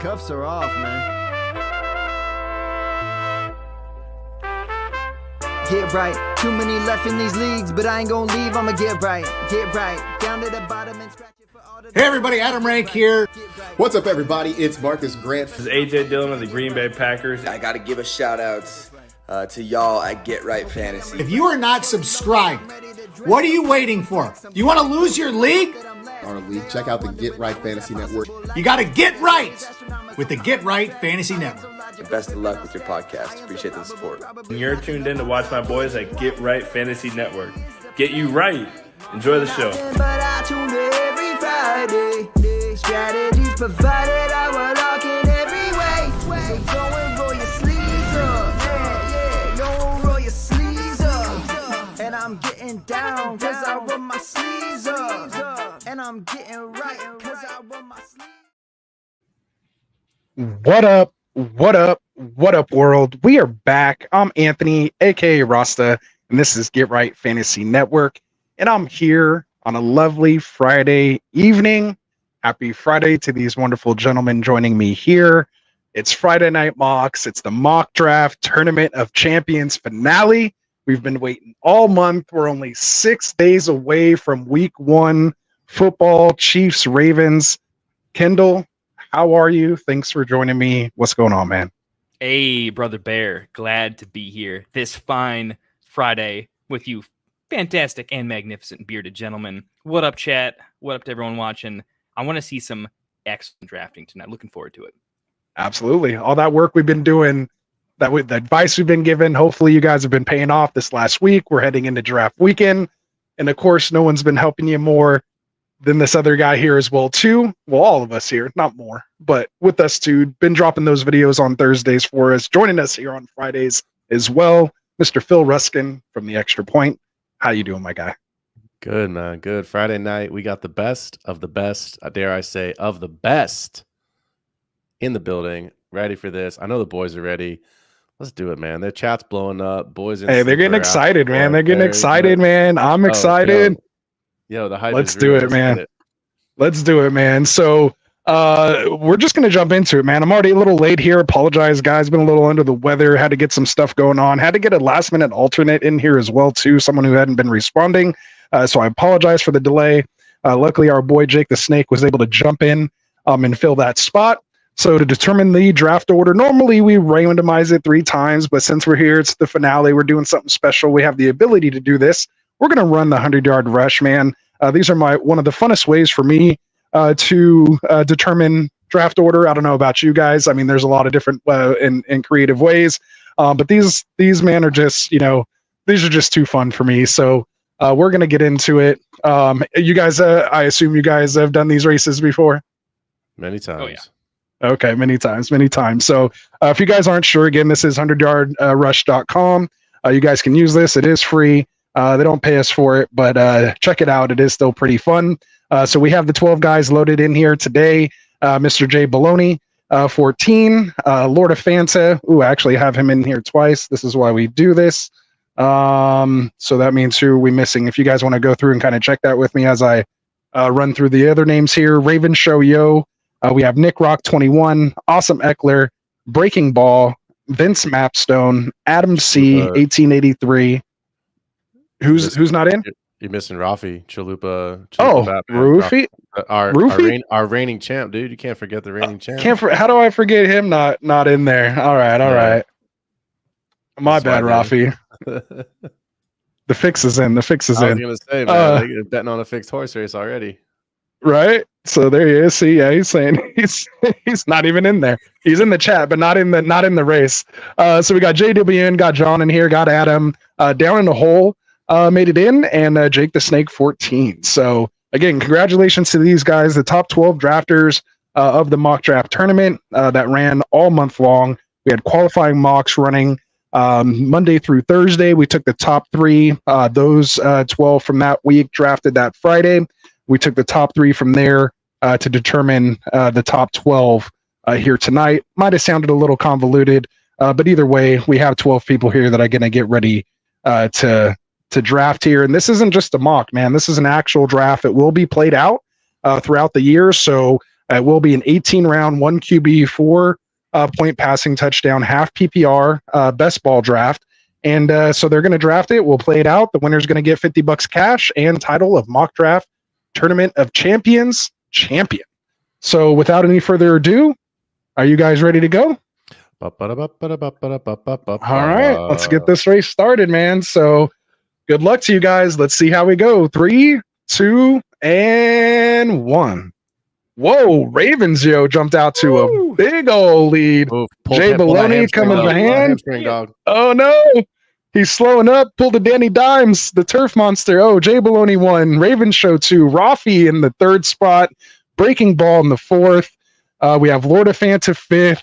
Cuffs are off, man. Get right. Too many left in these leagues, but I ain't gonna leave. I'ma get right. Get right. Down to the bottom and scratch it for all the... Hey everybody, Adam Rank here. What's up everybody? It's Marcus Grant. This is AJ Dillon of the Green Bay Packers. I gotta give a shout out to y'all at Get Right Fantasy. If you are not subscribed, what are you waiting for? You want to lose your league? Our league. Check out the Get Right Fantasy Network. You got to get right with the Get Right Fantasy Network. And best of luck with your podcast. Appreciate the support. And you're tuned in to watch my boys at Get Right Fantasy Network. Get you right. Enjoy the show. But I tune in every Friday. Strategies provided, I will lock in every way. So go and roll your sleeves up. Yeah, go roll your sleeves up. And I'm getting down cause I roll my sleeves up. And I'm getting right cause I roll my sleeves up. What up? What up? What up, world? We are back. I'm Anthony, aka Rasta, and this is Get Right Fantasy Network. And I'm here on a lovely Friday evening. Happy Friday to these wonderful gentlemen joining me here. It's Friday Night Mocks. It's the Mock Draft Tournament of Champions finale. We've been waiting all month. We're only 6 days away from week one football, Chiefs, Ravens. Kendall, how are you? Thanks for joining me. What's going on, man? Hey, Brother Bear. Glad to be here this fine Friday with you fantastic and magnificent bearded gentlemen. What up, chat? What up to everyone watching? I want to see some excellent drafting tonight. Looking forward to it. Absolutely. All that work we've been doing, the advice we've been given, hopefully you guys have been paying off this last week. We're heading into draft weekend. And of course, no one's been helping you more than this other guy here as well, too. Well, all of us here, not more, but with us too. Been dropping those videos on Thursdays for us, joining us here on Fridays as well. Mr. Phil Ruskin from the Extra Point. How you doing, my guy? Good, man. Good. Friday night, we got the best of the best, dare I say, of the best in the building. Ready for this. I know the boys are ready. Let's do it, man. Their chat's blowing up. Boys, hey, they're getting excited, man. They're getting excited, man. I'm excited. Yo, the hype. Let's do it, man. Let's do it, man. So we're just going to jump into it, man. I'm already a little late here. Apologize, guys. Been a little under the weather. Had to get some stuff going on. Had to get a last-minute alternate in here as well, too. Someone who hadn't been responding. So I apologize for the delay. Luckily, our boy Jake the Snake was able to jump in and fill that spot. So to determine the draft order, normally we randomize it 3 times, but since we're here, it's the finale. We're doing something special. We have the ability to do this. We're going to run the 100-yard rush, man. These are one of the funnest ways for me to determine draft order. I don't know about you guys. I mean, there's a lot of different and creative ways, but these man are just, these are just too fun for me. So we're going to get into it. You guys, I assume you guys have done these races before? Many times. Oh, yeah. Okay, many times. So if you guys aren't sure, again, this is 100yardrush.com. You guys can use this. It is free. They don't pay us for it, but check it out. It is still pretty fun. So we have the 12 guys loaded in here today. Mr. J. Baloney, 14. Lord of Fanta. Ooh, I actually have him in here twice. This is why we do this. So that means who are we missing? If you guys want to go through and kind of check that with me as I run through the other names here. Raven Show Yo. We have Nick Rock 21, Awesome Eckler, Breaking Ball, Vince Mapstone, Adam C 1883. Who's not in? You're missing Rafi Chalupa. Oh, Rufy, our reigning champ, dude. You can't forget the reigning champ. How do I forget him? Not in there. All right. My bad, Rafi. The fix is in. I was gonna say, man, they're betting on a fixed horse race already. Right. So there he is. See, yeah, he's saying he's not even in there. He's in the chat, but not in the race. So we got JWN, got John in here, got Adam down in the hole, made it in, and Jake the Snake 14. So again, congratulations to these guys, the top 12 drafters of the mock draft tournament that ran all month long. We had qualifying mocks running Monday through Thursday. We took the top 3, those 12 from that week drafted that Friday. We took the top 3 from there to determine the top 12 here tonight. Might have sounded a little convoluted, but either way, we have 12 people here that are going to get ready to draft here. And this isn't just a mock, man. This is an actual draft. It will be played out throughout the year. So It will be an 18-round, 1 QB, 4-point passing touchdown, half PPR, best ball draft. And so they're going to draft it. We'll play it out. The winner's going to get $50 cash and title of Mock Draft Tournament of Champions champion. So without any further ado, are you guys ready to go? All right, let's get this race started, man. So good luck to you guys. Let's see how we go. 3, 2, and 1. Whoa, Ravens, jumped out to a big old lead. Jay Baloney coming behind. Oh, no. He's slowing up. Pulled a Danny Dimes, the turf monster. Oh, Jay Baloney won. Ravens show 2. Rafi in the 3rd spot. Breaking Ball in the 4th. We have Lord of Fanta 5th.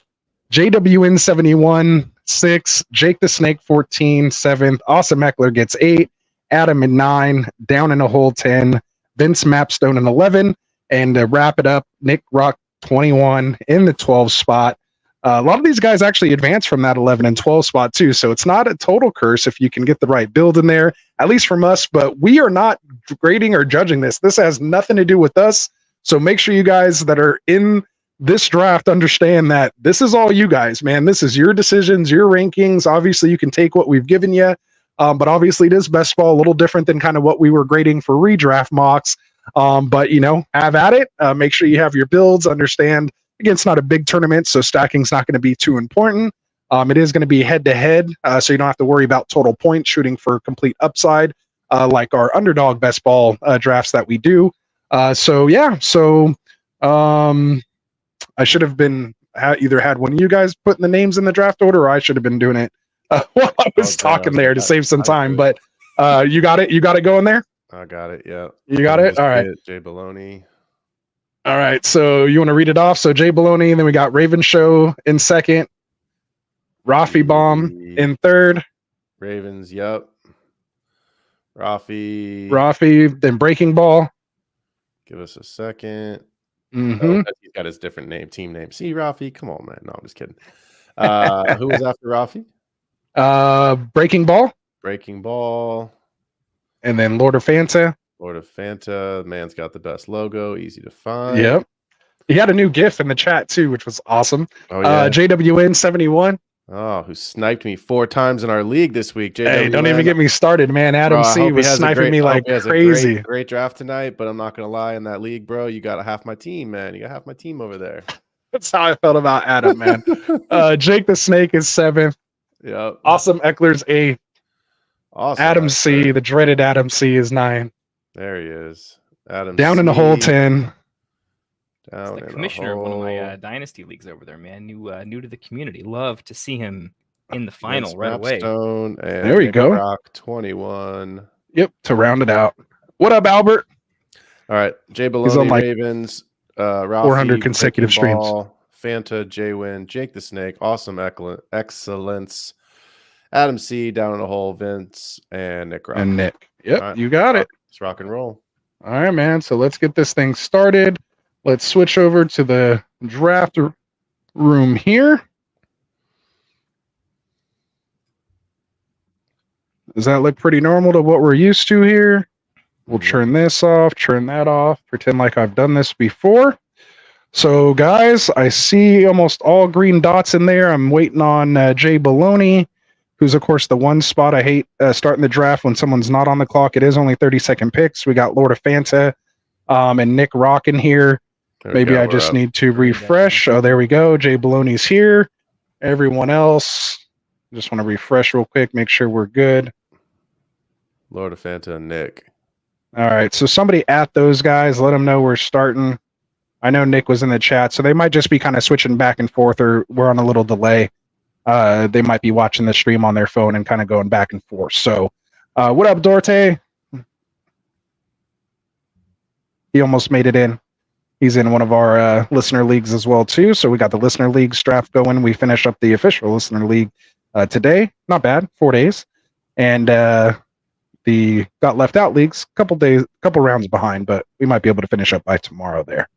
JWN 71, 6th. Jake the Snake 14, 7th. Awesome Eckler gets 8. Adam in 9. Down in a hole 10. Vince Mapstone in 11. And to wrap it up, Nick Rock 21 in the 12th spot. A lot of these guys actually advance from that 11 and 12 spot too. So it's not a total curse if you can get the right build in there, at least from us. But we are not grading or judging this. This has nothing to do with us. So make sure you guys that are in this draft understand that this is all you guys, man. This is your decisions, your rankings. Obviously, you can take what we've given you. But obviously, it is best ball, a little different than kind of what we were grading for redraft mocks. But, have at it. Make sure you have your builds. Understand, again, it's not a big tournament, so stacking's not going to be too important. It is going to be head-to-head, so you don't have to worry about total points shooting for complete upside, like our underdog best ball drafts that we do. So I should have been either had one of you guys putting the names in the draft order, or I should have been doing it while I was talking there to save some time. But you got it. You got it going there. I got it. Yeah. You got it. All right. Jay Baloney. All right. So you want to read it off? So Jay Baloney, and then we got Raven Show in 2nd, Rafi Bomb in 3rd. Ravens. Yep. Rafi. Then Breaking Ball. Give us a second. Mm-hmm. He's got his different team name. See, Rafi, come on, man. No, I'm just kidding. Who was after Rafi? Breaking Ball. And then Lord of Fanta. The man's got the best logo, easy to find. Yep. He had a new GIF in the chat too, which was awesome. Oh, yeah. JWN 71. Oh, who sniped me 4 times in our league this week. JWN. Hey, don't even get me started, man. Adam C was sniping me like crazy. Great draft tonight, but I'm not going to lie, in that league, bro, you got half my team, man. You got half my team over there. That's how I felt about Adam, man. Jake the Snake is 7th. Yep. Awesome Eckler's 8th. Awesome. Adam C, the dreaded Adam C, is 9th. There he is. Adam down C. in the hole 10. Down the commissioner of one of my dynasty leagues over there, man. New to the community. Love to see him in the final right away. There we go. Rock 21. Yep, to round it out. What up, Albert? All right, Jay Baloney, Ravens, Rafi, 400 consecutive streams. Fanta, J-Win, Jake the Snake, Awesome Excellence, Adam C, Down in the Hole, Vince, and Nick Rock. And Nick. Yep, right. You got it. Let's rock and roll. All right, man. So let's get this thing started. Let's switch over to the draft room here. Does that look pretty normal to what we're used to here? We'll turn this off, turn that off, pretend like I've done this before. So, guys, I see almost all green dots in there. I'm waiting on Jay Baloney, who's, of course, the one spot I hate starting the draft when someone's not on the clock. It is only 30-second picks. We got Lord of Fanta and Nick Rock in here. Maybe I just need to refresh. Oh, there we go. Jay Baloney's here. Everyone else, just want to refresh real quick, make sure we're good. Lord of Fanta and Nick. All right, so somebody at those guys, let them know we're starting. I know Nick was in the chat, so they might just be kind of switching back and forth, or we're on a little delay. They might be watching the stream on their phone and kind of going back and forth. So, what up, Dorte? He almost made it in. He's in one of our listener leagues as well, too. So we got the listener leagues draft going. We finish up the official listener league today. Not bad, 4 days. And the got left out leagues, couple rounds behind, but we might be able to finish up by tomorrow there.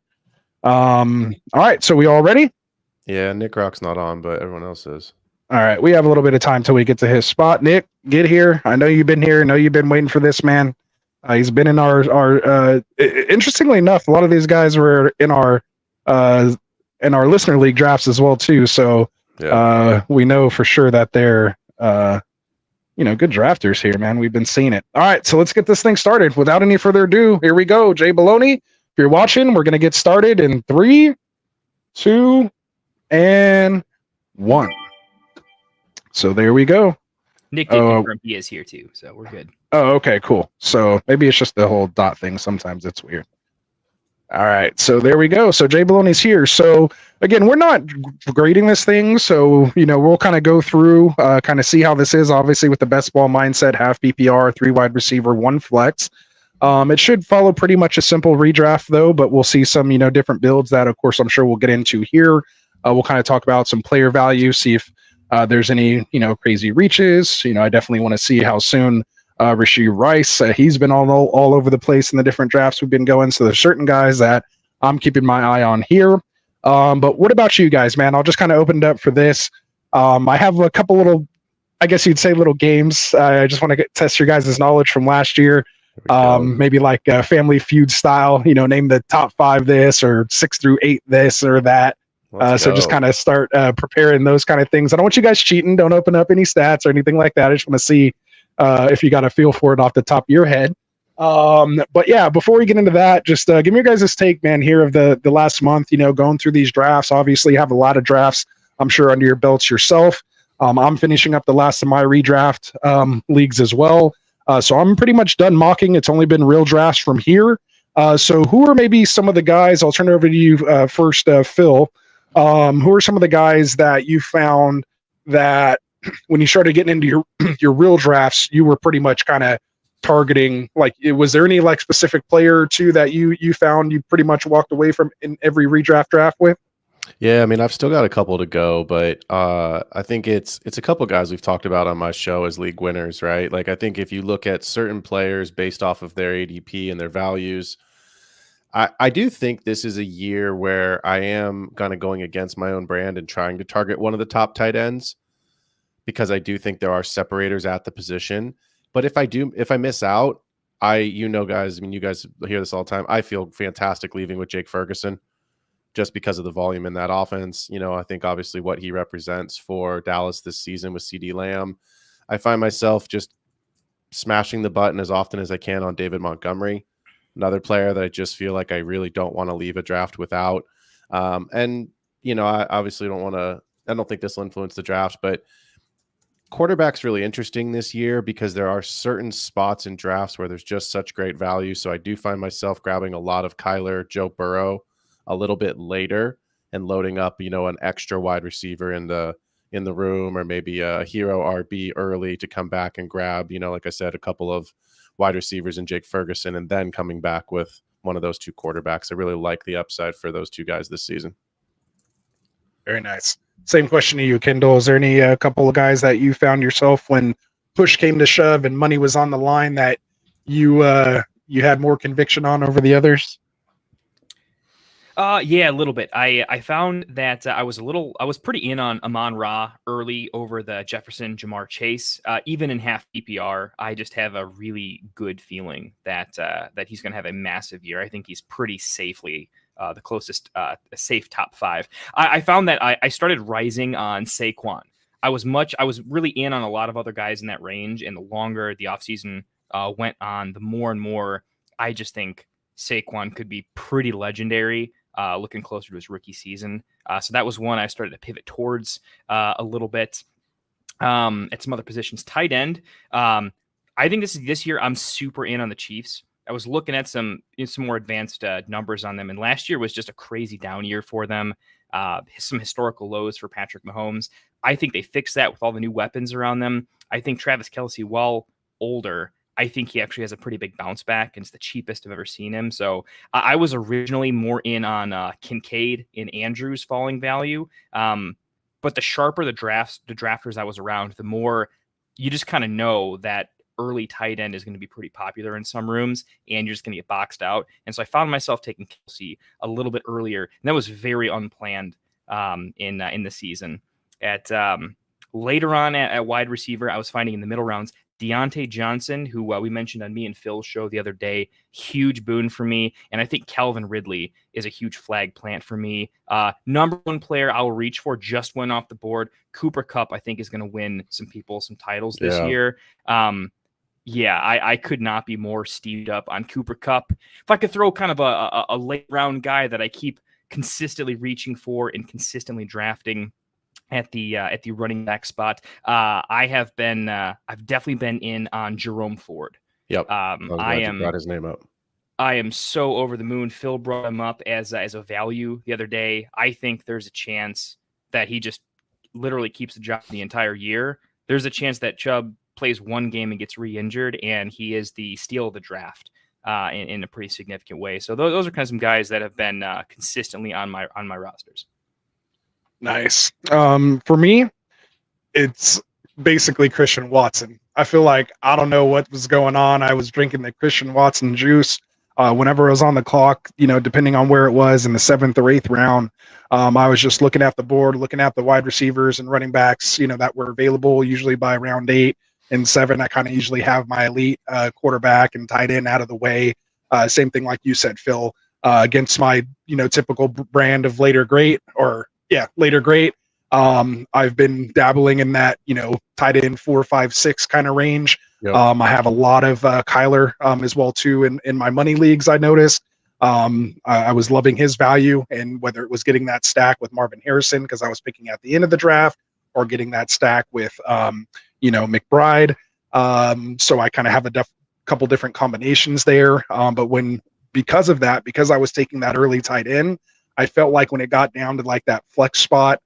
All right, so we all ready? Yeah, Nick Rock's not on, but everyone else is. All right, we have a little bit of time till we get to his spot. Nick, get here. I know you've been here. I know you've been waiting for this, man. He's been in our interestingly enough, a lot of these guys were in our in our listener league drafts as well too. So we know for sure that they're good drafters here, man. We've been seeing it. All right, so let's get this thing started. Without any further ado, here we go. Jay Baloney, if you're watching, we're gonna get started in 3, 2, and 1. So there we go. Nick did confirm he is here too, so we're good. Oh, okay, cool. So maybe it's just the whole dot thing. Sometimes it's weird. All right, so there we go. So Jay Baloney's here. So again, we're not grading this thing, so we'll kind of go through, kind of see how this is. Obviously, with the best ball mindset, half PPR, 3 wide receiver, 1 flex. It should follow pretty much a simple redraft though, but we'll see some different builds that, of course, I'm sure we'll get into here. We'll kind of talk about some player value, see if there's any crazy reaches. I definitely want to see how soon. Rashee Rice, he's been all over the place in the different drafts we've been going. So there's certain guys that I'm keeping my eye on here. But what about you guys, man? I'll just kind of open it up for this. I have a couple little, I guess you'd say little games. I just want to test your guys' knowledge from last year. Maybe like Family Feud style, name the top 5 this or 6 through 8 this or that. So just kind of start preparing those kind of things. I don't want you guys cheating. Don't open up any stats or anything like that. I just want to see if you got a feel for it off the top of your head. But yeah, before we get into that, just give me your guys' take, man, here of the last month, going through these drafts. Obviously, you have a lot of drafts, I'm sure, under your belts yourself. I'm finishing up the last of my redraft leagues as well. So I'm pretty much done mocking. It's only been real drafts from here. So who are maybe some of the guys, I'll turn it over to you first, Phil. Who are some of the guys that you found that when you started getting into your real drafts, you were pretty much kind of targeting, like, was there any like specific player or two that you found you pretty much walked away from in every redraft draft with? Yeah, I mean, I've still got a couple to go, but I think it's a couple guys we've talked about on my show as league winners, right? Like, I think if you look at certain players based off of their ADP and their values, I do think this is a year where I am kind of going against my own brand and trying to target one of the top tight ends, because I do think there are separators at the position. But if I miss out, guys, I mean, you guys hear this all the time. I feel fantastic leaving with Jake Ferguson just because of the volume in that offense. I think obviously what he represents for Dallas this season with CeeDee Lamb. I find myself just smashing the button as often as I can on David Montgomery, another player that I just feel like I really don't want to leave a draft without. I obviously I don't think this will influence the draft, but quarterback's really interesting this year because there are certain spots in drafts where there's just such great value. So I do find myself grabbing a lot of Kyler, Joe Burrow a little bit later and loading up, an extra wide receiver in the room, or maybe a hero RB early to come back and grab, like I said, a couple of wide receivers and Jake Ferguson, and then coming back with one of those 2 quarterbacks. I really like the upside for those 2 guys this season. Very nice. Same question to you, Kendall. Is there any couple of guys that you found yourself when push came to shove and money was on the line that you had more conviction on over the others? Yeah, a little bit. I found that I was pretty in on Amon-Ra early over the Jefferson Jamar Chase. Even in half PPR, I just have a really good feeling that he's going to have a massive year. I think he's pretty safely the closest safe top 5. I found that I started rising on Saquon. I was really in on a lot of other guys in that range, and the longer the offseason went on, the more and more I just think Saquon could be pretty legendary. Looking closer to his rookie season. So that was one I started to pivot towards a little bit. At some other positions, tight end. I think this year I'm super in on the Chiefs. I was looking at some more advanced numbers on them, and last year was just a crazy down year for them. Some historical lows for Patrick Mahomes. I think they fixed that with all the new weapons around them. I think Travis Kelce, while older, I think he actually has a pretty big bounce back, and it's the cheapest I've ever seen him. So I was originally more in on Kincaid and Andrews falling value. But the sharper the drafters I was around, the more you just kind of know that early tight end is going to be pretty popular in some rooms, and you're just going to get boxed out. And so I found myself taking Kelce a little bit earlier, and that was very unplanned in the season. At later on at wide receiver, I was finding in the middle rounds Deontay Johnson, who we mentioned on me and Phil's show the other day, huge boon for me. And I think Calvin Ridley is a huge flag plant for me. Number one player I will reach for just went off the board. Cooper Kupp, I think, is going to win some titles this year. I could not be more steamed up on Cooper Kupp. If I could throw kind of a late round guy that I keep consistently reaching for and consistently drafting at the running back spot, I've definitely been in on Jerome Ford. Yep. I brought his name up. I am so over the moon. Phil brought him up as a value the other day. I think there's a chance that he just literally keeps the job the entire year. There's a chance that Chubb plays one game and gets re-injured, and he is the steal of the draft in a pretty significant way. So those are kind of some guys that have been consistently on my rosters. Nice. For me, it's basically Christian Watson. I feel like I don't know what was going on. I was drinking the Christian Watson juice whenever I was on the clock, depending on where it was in the 7th or 8th round. I was just looking at the board, looking at the wide receivers and running backs, that were available usually by round 8 and 7. I kind of usually have my elite quarterback and tight end out of the way. Same thing like you said, Phil, against my, typical brand of later great. I've been dabbling in that, tight end 4, 5, 6 kind of range. Yep. I have a lot of Kyler as well too in my money leagues. I noticed I was loving his value, and whether it was getting that stack with Marvin Harrison because I was picking at the end of the draft, or getting that stack with McBride. So I kind of have a couple different combinations there. But because I was taking that early tight end, I felt like when it got down to like that flex spot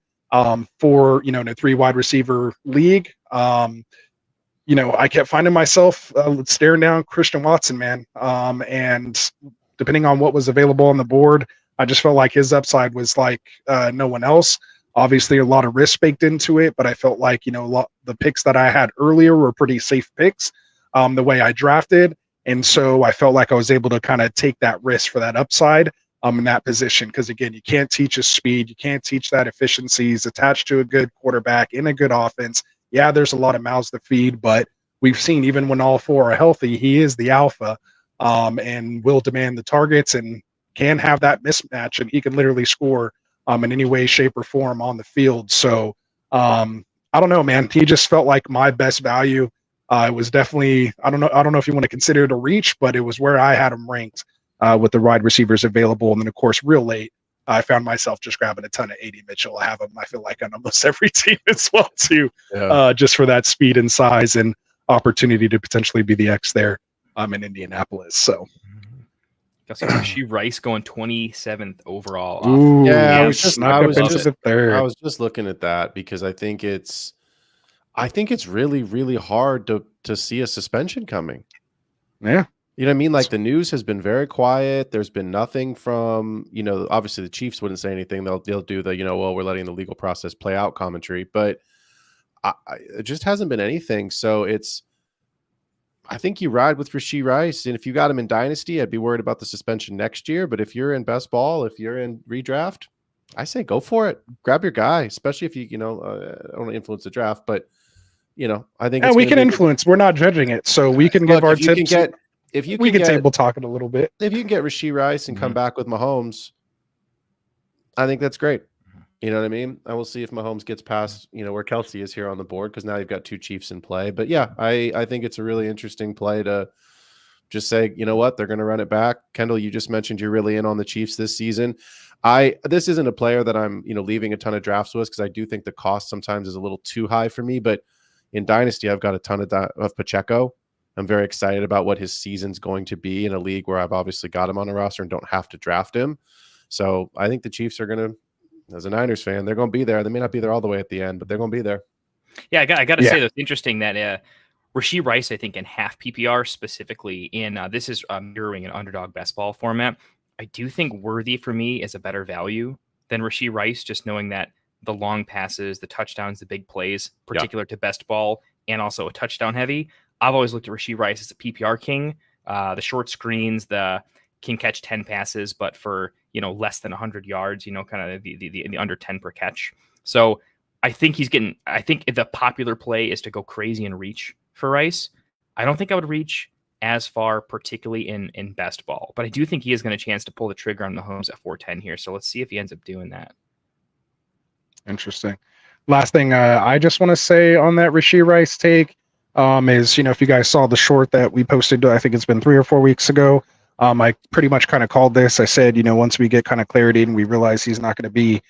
for, in a 3 wide receiver league, I kept finding myself staring down Christian Watson, man. And depending on what was available on the board, I just felt like his upside was like no one else. Obviously, a lot of risk baked into it, but I felt like, the picks that I had earlier were pretty safe picks the way I drafted. And so I felt like I was able to kind of take that risk for that upside in that position. Because again, you can't teach his speed. You can't teach that efficiency. He's attached to a good quarterback in a good offense. Yeah, there's a lot of mouths to feed, but we've seen even when all 4 are healthy, he is the alpha and will demand the targets and can have that mismatch. And he can literally score in any way, shape, or form on the field. So I don't know, man. He just felt like my best value. It was definitely, I don't know if you want to consider it a reach, but it was where I had him ranked with the wide receivers available. And then, of course, real late, I found myself just grabbing a ton of 80 Mitchell. I have him, I feel like, on almost every team as well, too, just for that speed and size and opportunity to potentially be the X there in Indianapolis. So. Rashee Rice going 27th overall. Ooh, yeah, I was just looking at that because I think it's really, really hard to see a suspension coming. Yeah. You know what I mean? Like the news has been very quiet. There's been nothing from, obviously the Chiefs wouldn't say anything. They'll do the, we're letting the legal process play out commentary, but it just hasn't been anything. So I think you ride with Rashee Rice, and if you got him in Dynasty, I'd be worried about the suspension next year. But if you're in best ball, if you're in redraft, I say go for it. Grab your guy, especially if you, I don't want to influence the draft, but I think we can influence. We're not judging it, so we can give our tips. We can table talk it a little bit. If you can get Rashee Rice and come back with Mahomes, I think that's great. You know what I mean? I will see if Mahomes gets past, where Kelsey is here on the board, because now you've got 2 Chiefs in play. But yeah, I think it's a really interesting play to just say, you know what, they're going to run it back. Kendall, you just mentioned you're really in on the Chiefs this season. This isn't a player that I'm, leaving a ton of drafts with, because I do think the cost sometimes is a little too high for me. But in Dynasty, I've got a ton of Pacheco. I'm very excited about what his season's going to be in a league where I've obviously got him on a roster and don't have to draft him. So I think the Chiefs are going to, as a Niners fan, they're going to be there. They may not be there all the way at the end, but they're going to be there. Yeah, I got to say that's interesting that Rashee Rice, I think in half PPR specifically, this is mirroring an underdog best ball format. I do think Worthy for me is a better value than Rashee Rice, just knowing that the long passes, the touchdowns, the big plays, particular to best ball, and also a touchdown heavy. I've always looked at Rashee Rice as a PPR king. The short screens, the can catch 10 passes, but for less than 100 yards, kind of the under 10 per catch. So I think the popular play is to go crazy and reach for Rice. I don't think I would reach as far, particularly in best ball, but I do think he is going to chance to pull the trigger on Mahomes at 410 here. So let's see if he ends up doing that. Interesting. Last thing I just want to say on that Rashee Rice take is, if you guys saw the short that we posted, I think it's been 3 or 4 weeks ago. I pretty much kind of called this. I said, once we get kind of clarity and we realize he's not going to be,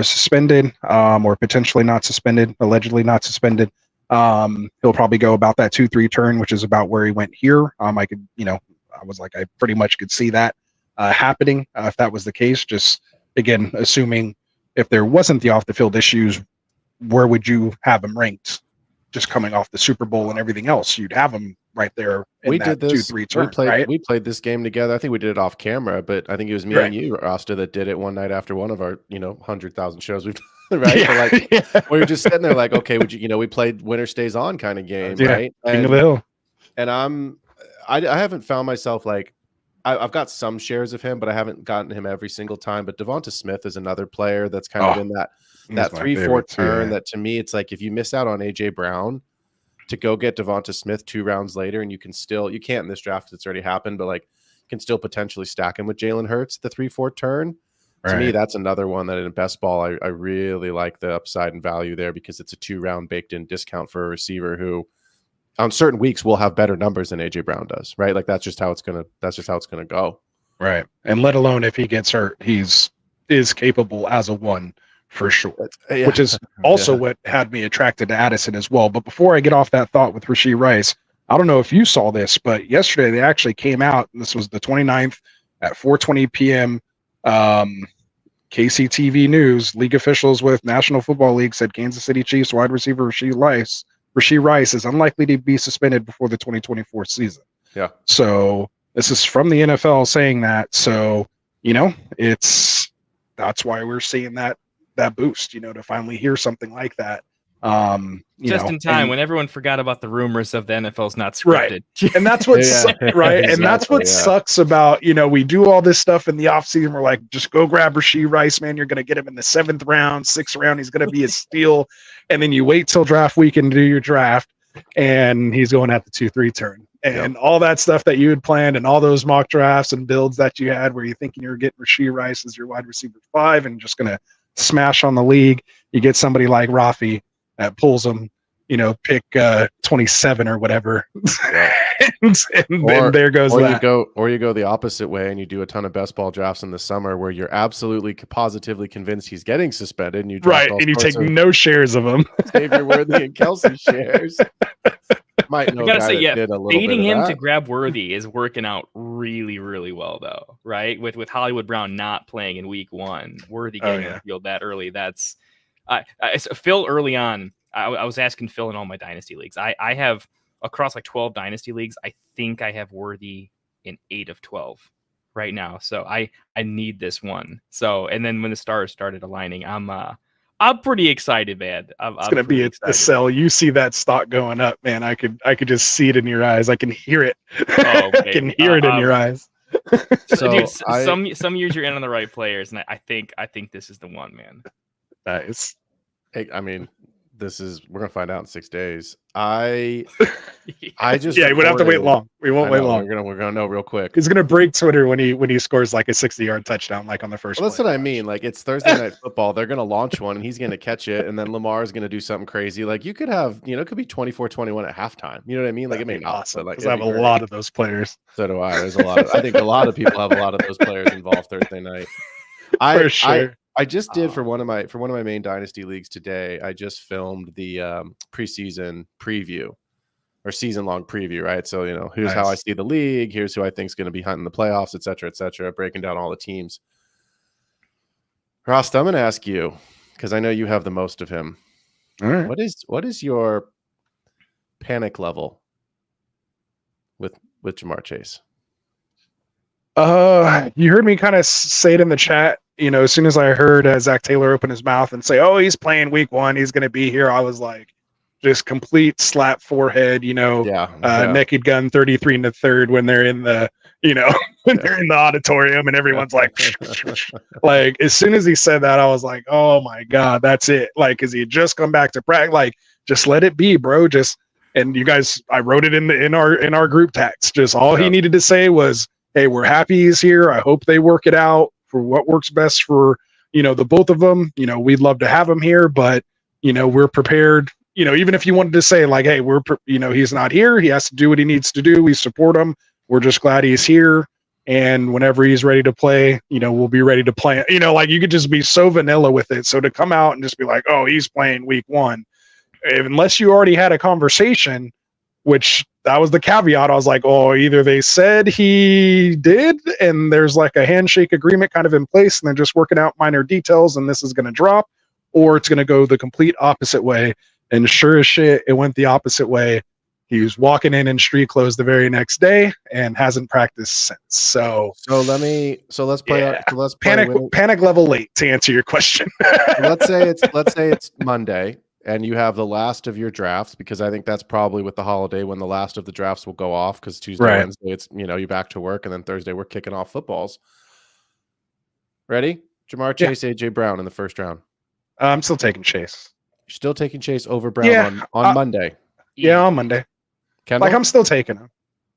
suspended or potentially not suspended, allegedly not suspended, he'll probably go about that 2-3 turn, which is about where he went here. I could, I was like, I pretty much could see that happening if that was the case. Just again, assuming if there wasn't the off the field issues, where would you have him ranked? Just coming off the Super Bowl and everything else, you'd have him right there. We did this 2-3 turn. We played this game together. I think we did it off camera, but I think it was me and you, Rasta, that did it one night after one of our 100,000 shows we've done, right? Yeah. But like, we were just sitting there like, okay, would you, we played winner stays on kind of game, right? King of the Hill. And I haven't found myself like, I've got some shares of him, but I haven't gotten him every single time. But Devonta Smith is another player that's kind of in that 3-4 turn. That to me, it's like if you miss out on AJ Brown to go get Devonta Smith 2 rounds later, and you can't in this draft, it's already happened, but like can still potentially stack him with Jalen Hurts the 3-4 turn. To me, that's another one that in best ball, I really like the upside and value there because it's a 2-round baked in discount for a receiver who on certain weeks will have better numbers than AJ Brown does, right? Like that's just how it's gonna go. Right. And let alone if he gets hurt, is capable as a 1 for sure. Which is also what had me attracted to Addison as well. But before I get off that thought with Rashee Rice, I don't know if you saw this, but yesterday they actually came out, and this was the 29th at 4:20 p.m. KCTV News, league officials with National Football League said Kansas City Chiefs wide receiver Rashee Rice is unlikely to be suspended before the 2024 season. Yeah. So this is from the NFL saying that. So, that's why we're seeing that boost, to finally hear something like that. Just in time when everyone forgot about the rumors of the NFL's not scripted. Right. And that's what Exactly, and that's what sucks about, we do all this stuff in the offseason. We're like, just go grab Rashee Rice, man. You're going to get him in the 7th round, 6th round. He's going to be a steal. And then you wait till draft week and do your draft, and he's going at the 2-3 turn. And all that stuff that you had planned and all those mock drafts and builds that you had where you're thinking you're getting Rashee Rice as your wide receiver 5 and just going to smash on the league. You get somebody like Rafi that pulls them, pick 27 or whatever. and there goes that. You go the opposite way and you do a ton of best ball drafts in the summer where you're absolutely positively convinced he's getting suspended, and you draft and you take no shares of him. Xavier Worthy and Kelsey shares. I gotta say, fading him to grab Worthy is working out really, really well, though, right? With Hollywood Brown not playing in week 1, Worthy getting on the field that early. That's Phil early on. I was asking Phil in all my dynasty leagues. I have across like 12 dynasty leagues. I think I have Worthy in 8 of 12 right now. So I need this one. So, and then when the stars started aligning, I'm pretty excited, man. It's going to be a sell. You see that stock going up, man. I could just see it in your eyes. I can hear it. Oh, okay. I can hear it in your eyes. So, dude, some years you're in on the right players, and I think this is the one, man. Nice. Hey, I mean, we're gonna find out in 6 days. I just we wouldn't have to wait long. We won't wait long. We're gonna know real quick. He's gonna break Twitter when he scores like a 60-yard touchdown, like on the first. Well, that's what I mean. Like it's Thursday night football. They're gonna launch one, and he's gonna catch it, and then Lamar's gonna do something crazy. Like you could have, it could be 24-21 at halftime. You know what I mean? Like it may not. Awesome. Like I have a lot of those players. So do I. There's a lot. I think a lot of people have a lot of those players involved Thursday night. For sure. I just did for one of my main dynasty leagues today. I just filmed the preseason preview or season long preview, right? So here's how I see the league. Here's who I think is going to be hunting the playoffs, et cetera, breaking down all the teams. Rost, I'm going to ask you because I know you have the most of him. All right. What is your panic level with Jamar Chase? You heard me kind of say it in the chat. As soon as I heard Zach Taylor open his mouth and say, "Oh, he's playing week 1, he's going to be here," I was like, just complete slap forehead. Naked gun 33 in the third when they're in the, when they're in the auditorium and everyone's like, like as soon as he said that, I was like, "Oh my God, that's it!" Like, cause he had just come back to practice. Like, just let it be, bro. Just And you guys, I wrote it in our group text. Just all he needed to say was, "Hey, we're happy he's here. I hope they work it out for what works best for, the both of them. We'd love to have him here, but, we're prepared. Even if you wanted to say like, hey, he's not here. He has to do what he needs to do. We support him. We're just glad he's here. And whenever he's ready to play, we'll be ready to play." Like you could just be so vanilla with it. So to come out and just be like, "Oh, he's playing week 1," unless you already had a conversation, which that was the caveat. I was like, oh, either they said he did and there's like a handshake agreement kind of in place and they're just working out minor details and this is going to drop, or it's going to go the complete opposite way. And sure as shit, it went the opposite way. He was walking in street clothes the very next day and hasn't practiced since. So let's play. Let's panic level 8 to answer your question. let's say it's Monday and you have the last of your drafts, because I think that's probably with the holiday when the last of the drafts will go off, because Tuesday, Wednesday, it's you're back to work, and then Thursday we're kicking off footballs. Ready? Jamar Chase, AJ Brown in the first round. I'm still taking Chase. You're still taking Chase over Brown on Monday. Yeah, on Monday. Kendall? Like I'm still taking him.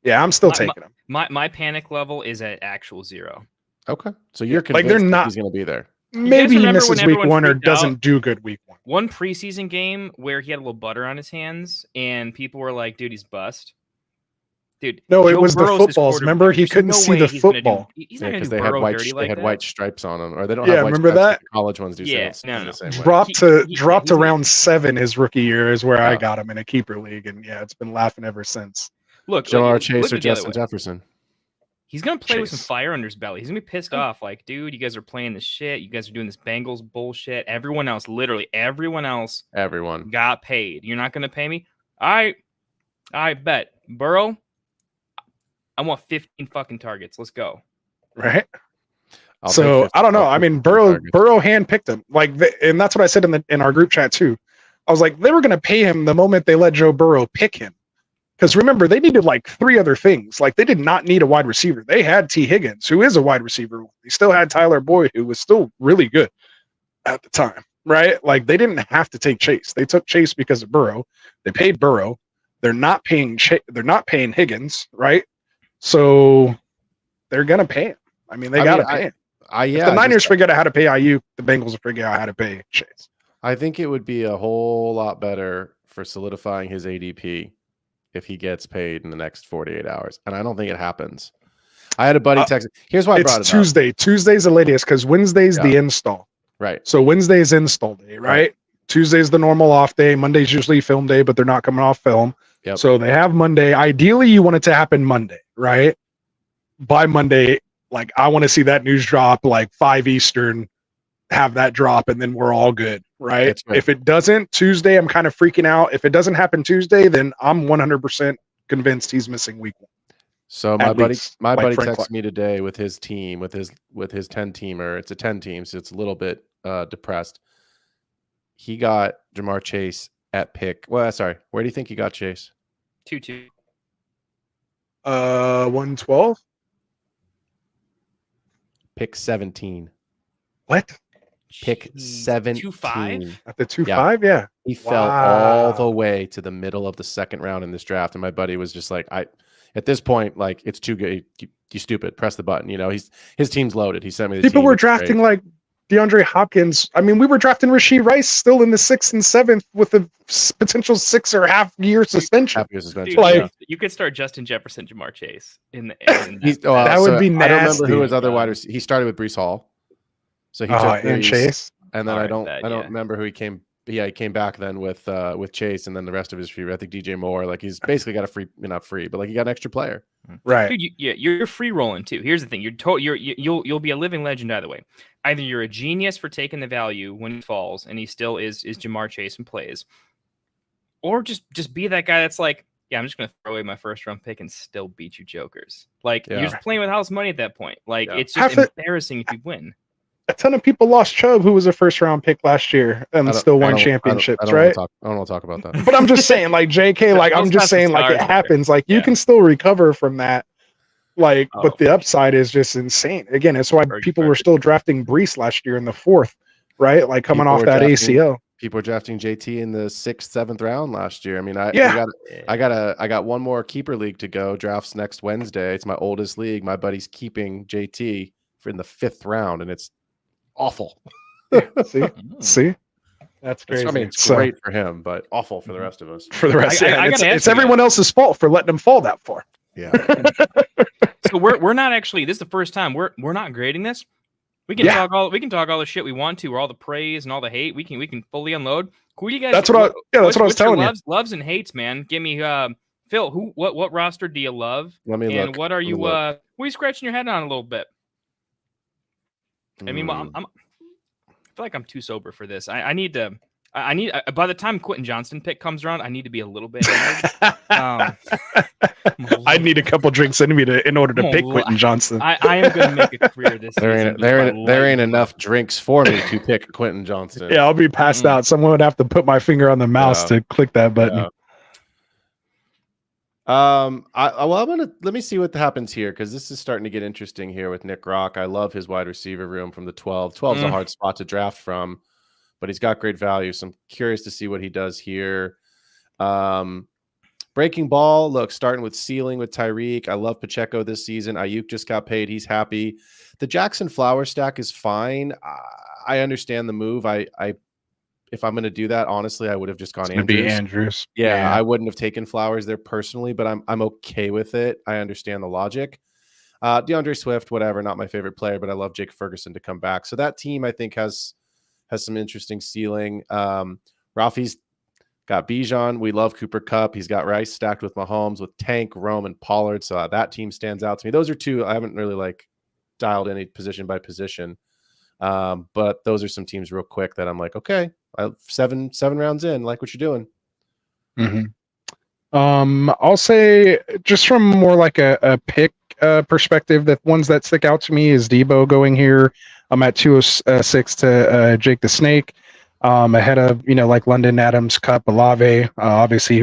Yeah, I'm still taking him. My panic level is at actual 0. Okay, so you're convinced they're not. He's going to be there. Maybe he misses week 1 or doesn't do good week 1. One preseason game where he had a little butter on his hands and people were like, "Dude, he's bust." Dude, no, it was the footballs. Remember, he couldn't see the football. He's not because they had white stripes on them, or they don't have white remember stripes. that? College ones do. Yeah, no. Dropped to round 7 his rookie year is where I got him in a keeper league, and it's been laughing ever since. Look, Jamar Chase or Justin Jefferson. He's going to play with some fire under his belly. He's going to be pissed off. Like, dude, you guys are playing this shit. You guys are doing this Bengals bullshit. Everyone else, literally everyone else got paid. You're not going to pay me? I bet. Burrow, I want 15 fucking targets. Let's go. Right? So, I don't know. I mean, Burrow handpicked him. And that's what I said in our group chat, too. I was like, they were going to pay him the moment they let Joe Burrow pick him. Because remember, they needed 3 other things. They did not need a wide receiver. They had T. Higgins, who is a wide receiver. They still had Tyler Boyd, who was still really good at the time, right? They didn't have to take Chase. They took Chase because of Burrow. They paid Burrow. They're not paying Higgins, right? So they're gonna pay him. I mean, they gotta pay him. If the Niners figured out how to pay Ayuk, the Bengals will figure out how to pay Chase. I think it would be a whole lot better for solidifying his ADP if he gets paid in the next 48 hours. And I don't think it happens. I had a buddy text. Here's why I brought it up. Tuesday. Tuesday's the latest because Wednesday's the install. Right. So Wednesday's install day, right? Tuesday's the normal off day. Monday's usually film day, but they're not coming off film. Yep. So they have Monday. Ideally, you want it to happen Monday, right? By Monday, I want to see that news drop 5 Eastern, have that drop, and then we're all good. Right? If it doesn't, Tuesday, I'm kind of freaking out. If it doesn't happen Tuesday, then I'm 100% convinced he's missing week 1. So my buddy texted me today with his team, with his 10-teamer. It's a 10 team, so it's a little bit depressed. He got Jamar Chase at pick. Well, sorry, where do you think he got Chase? 2-2. 112. Pick 17. What? Pick 17. 2-5? At the 2-5, yeah. He fell all the way to the middle of the second round in this draft, and my buddy was just like, at this point, it's too good. You stupid. Press the button. His team's loaded. He sent me the people team. Were drafting DeAndre Hopkins. I mean, we were drafting Rashee Rice still in the 6th and 7th with a potential 6.5 year suspension. Half-year suspension. Dude, you could start Justin Jefferson, Jamar Chase in that would be nasty. I don't remember who his other wide receiver. He started with Breece Hall. So he took and Chase, and then I don't remember who he came. Yeah, he came back then with Chase, and then the rest of his free. I think DJ Moore. He's basically got a free, not free, but he got an extra player. Right? Dude, you're free rolling too. Here's the thing: you'll be a living legend either way. Either you're a genius for taking the value when he falls, and he still is Jamar Chase and plays, or just be that guy that's like, yeah, I'm just gonna throw away my first round pick and still beat you jokers. You're just playing with house money at that point. It's just embarrassing if you win. A ton of people lost Chubb, who was a first-round pick last year, and still won championships, right? I don't want to talk about that. But I'm just saying, JK, I'm just saying, it happens. You can still recover from that. But the upside is just insane. Again, it's why people were still drafting Breece last year in the 4th, right? Coming off that ACL. People were drafting JT in the 6th, 7th round last year. I mean, I got one more keeper league to go. Drafts next Wednesday. It's my oldest league. My buddy's keeping JT for in the 5th round, and it's awful. See, that's crazy. I mean, it's great for him, but awful for the rest of us. For the rest, it's everyone else's fault for letting him fall that far. Yeah. So we're not actually. This is the first time we're not grading this. We can talk all the shit we want to, or all the praise and all the hate. We can fully unload. Who do you guys? That's what I was telling you. Loves and hates, man. Give me Phil. What roster do you love? Let me and look. What are you? What are you scratching your head on a little bit? I mean, I feel like I'm too sober for this. I need to. By the time Quentin Johnston pick comes around, I need to be a little bit. I need a couple drinks in me in order to pick Quentin Johnston. I am going to make a career this season. There ain't enough drinks for me to pick Quentin Johnston. Yeah, I'll be passed out. Someone would have to put my finger on the mouse to click that button. Let me see what happens here, because this is starting to get interesting here with Nick Rock. I love his wide receiver room from the 12. 12 is a hard spot to draft from, but he's got great value. So I'm curious to see what he does here. Breaking ball, look, starting with ceiling with Tyreek. I love Pacheco this season. Ayuk just got paid. He's happy. The Jackson Flowers stack is fine. I understand the move. If I'm going to do that, honestly, I would have just gone Andrews. Be Andrews. Yeah, I wouldn't have taken Flowers there personally, but I'm okay with it. I understand the logic. DeAndre Swift, whatever, not my favorite player, but I love Jake Ferguson to come back. So that team, I think, has some interesting ceiling. Rafi's got Bijan. We love Cooper Kupp. He's got Rice stacked with Mahomes, with Tank, Rome, and Pollard. So that team stands out to me. Those are two. I haven't really dialed any position by position. But those are some teams real quick that I'm like, okay, 7 rounds in, like what you're doing. I'll say, just from more like a pick perspective, that ones that stick out to me is Debo going here. I'm at 206 to Jake the Snake, ahead of like London, Adams, Cup, Olave. Obviously,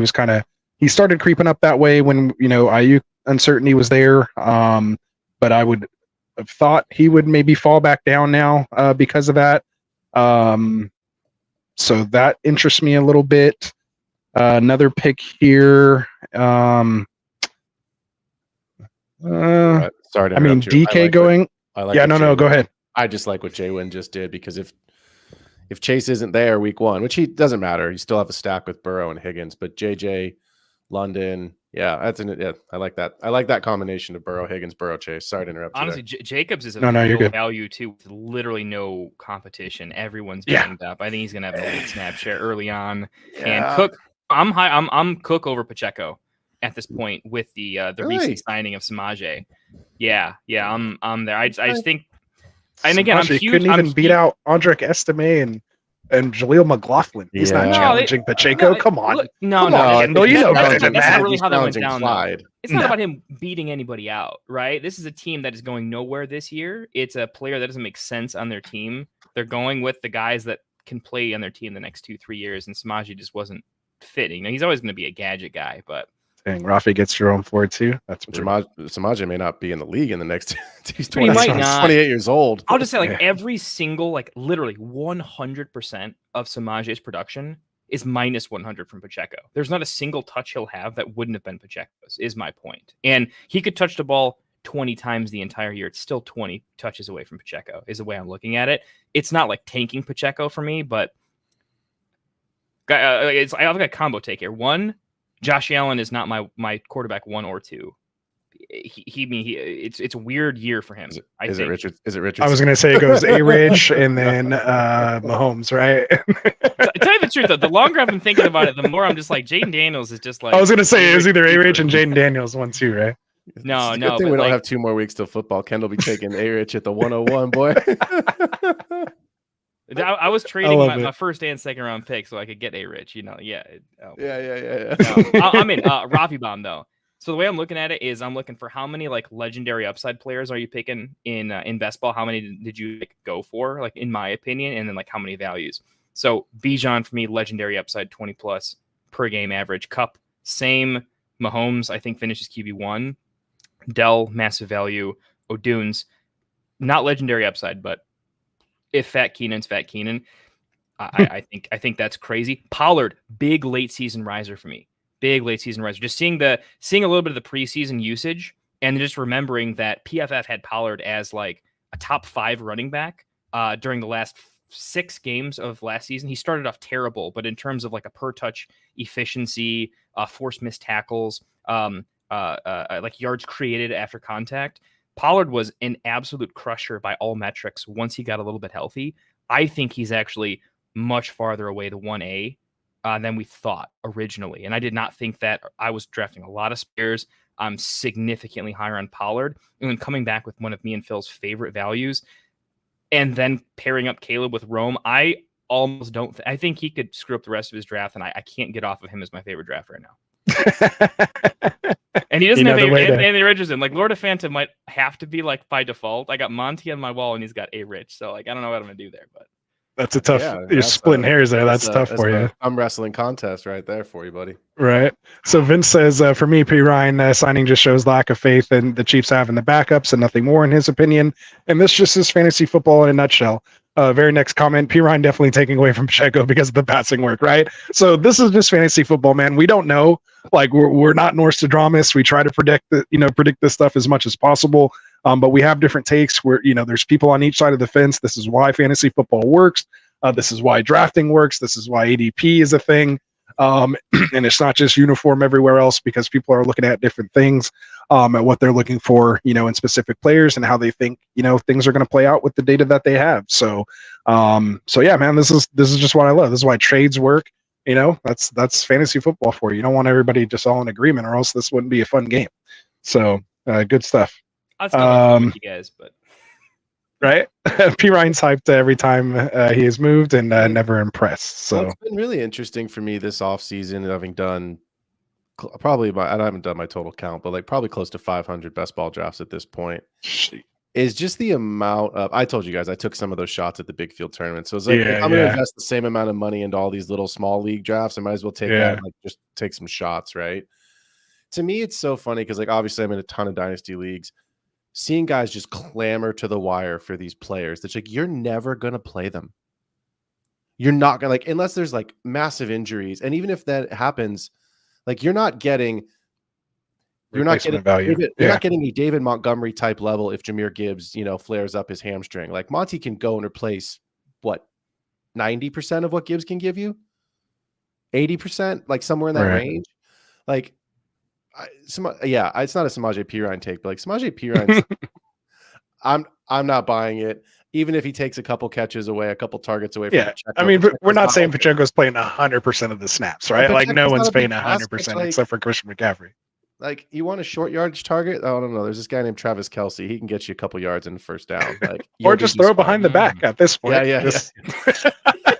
he started creeping up that way when Ayuk uncertainty was there. But I would have thought he would maybe fall back down now because of that. So that interests me a little bit. Another pick here. Sorry to DK going. Go ahead. I just like what Jay Wynn just did, because if Chase isn't there week 1, which he doesn't matter, you still have a stack with Burrow and Higgins, but JJ, London, I like that. I like that combination of Burrow, Higgins, Burrow, Chase. Sorry to interrupt. Honestly, Jacobs is a real value too, with literally no competition. Everyone's banged up. I think he's gonna have an elite snap share early on. And Cook, I'm Cook over Pacheco at this point with the recent signing of Samaje. Yeah, I'm there. I just think. And again, I'm huge. Couldn't even beat out Andrick Estime and Jaleel McLaughlin. He's not challenging Pacheco. Come on. No. Better than that's that. really how that went down. Clyde. It's not about him beating anybody out, right? This is a team that is going nowhere this year. It's a player that doesn't make sense on their team. They're going with the guys that can play on their team the next 2-3 years, and Samaje just wasn't fitting. Now, he's always going to be a gadget guy, but. Dang, Rafi gets Jerome Ford too. That's Samaje may not be in the league in the next. He's 28 years old. I'll just say, every single, literally 100% of Samaje's production is minus 100 from Pacheco. There's not a single touch he'll have that wouldn't have been Pacheco's, is my point. And he could touch the ball 20 times the entire year. It's still 20 touches away from Pacheco, is the way I'm looking at it. It's not like tanking Pacheco for me, but I have a combo take here. One, Josh Allen is not my quarterback 1 or 2. It's a weird year for him. Is it Richard? I was gonna say it goes A-Rich and then Mahomes, right? To tell you the truth, though, the longer I've been thinking about it, the more I'm just like, Jaden Daniels is just like. I was gonna say it was either A-Rich and Jaden Daniels, 1-2, right? No. Good thing we don't have 2 more weeks till football. Kendall be taking A-Rich at the 101, boy. I was trading my first and second round pick so I could get A-Rich, Yeah. I'm in Rafi Bomb though. So the way I'm looking at it is I'm looking for how many legendary upside players are you picking in best ball? How many did you go for, in my opinion, and then how many values? So Bijan for me, legendary upside 20 plus per game average. Cup, same. Mahomes, I think finishes QB1. Dell, massive value. O'Dunes, not legendary upside, but if Fat Keenan's Fat Keenan, I think that's crazy. Pollard, big late season riser for me. Big late season riser. Just seeing a little bit of the preseason usage and just remembering that PFF had Pollard as like a top 5 running back during the last 6 games of last season. He started off terrible, but in terms of like a per touch efficiency, forced missed tackles, like yards created after contact, Pollard was an absolute crusher by all metrics once he got a little bit healthy. I think he's actually much farther away the 1A than we thought originally. And I did not think that. I was drafting a lot of spares. I'm significantly higher on Pollard. And then coming back with one of me and Phil's favorite values and then pairing up Caleb with Rome, I almost don't. I think he could screw up the rest of his draft, and I can't get off of him as my favorite draft right now. And he doesn't have Anthony Richardson. Like Lord of Phantom might have to be like by default. I got Monty on my wall, and he's got A Rich. So like I don't know what I'm gonna do there, but that's a tough. You're splitting hairs there. That's tough for you. I'm wrestling contest right there for you, buddy. Right. So Vince says, for me, P. Ryan signing just shows lack of faith in the Chiefs have in the backups and nothing more in his opinion. And this just is fantasy football in a nutshell. Very next comment, P. Ryan definitely taking away from Pacheco because of the passing work, right? So this is just fantasy football, man. We don't know. Like we're not Nostradamus. We try to predict this stuff as much as possible. But we have different takes where, there's people on each side of the fence. This is why fantasy football works. This is why drafting works. This is why ADP is a thing. And it's not just uniform everywhere else because people are looking at different things, at what they're looking for, in specific players and how they think, things are going to play out with the data that they have. So yeah, man, this is just what I love. This is why trades work. That's fantasy football for you. You don't want everybody just all in agreement or else this wouldn't be a fun game. So good stuff. I'll still you guys, but right. P. Ryan's hyped every time he has moved and never impressed. So it's been really interesting for me this offseason, having done I haven't done my total count, but like probably close to 500 best ball drafts at this point. Is just the amount of, I told you guys, I took some of those shots at the big field tournament. So it's like, if I'm going to invest the same amount of money into all these little small league drafts, I might as well take that and like just take some shots, right? To me, it's so funny because like obviously I'm in a ton of dynasty leagues. Seeing guys just clamor to the wire for these players, that's like, you're never going to play them. You're not going to, like, unless there's like massive injuries. And even if that happens, like you're not getting value. You're not getting a David Montgomery type level if Jahmyr Gibbs, flares up his hamstring. Like Monty can go and replace what 90% of what Gibbs can give you, 80%, like somewhere in that range. Like, it's not a Samaje Perine take, but like Samaje Perine, I'm not buying it. Even if he takes a couple catches away, a couple targets away from Pacheco. I mean, we're not saying Pacheco's playing 100% of the snaps, right? Like no one's playing 100% except for Christian McCaffrey. Like you want a short yardage target? I don't know. There's this guy named Travis Kelce. He can get you a couple yards in the first down. Like, or just throw it behind the back at this point. Yeah.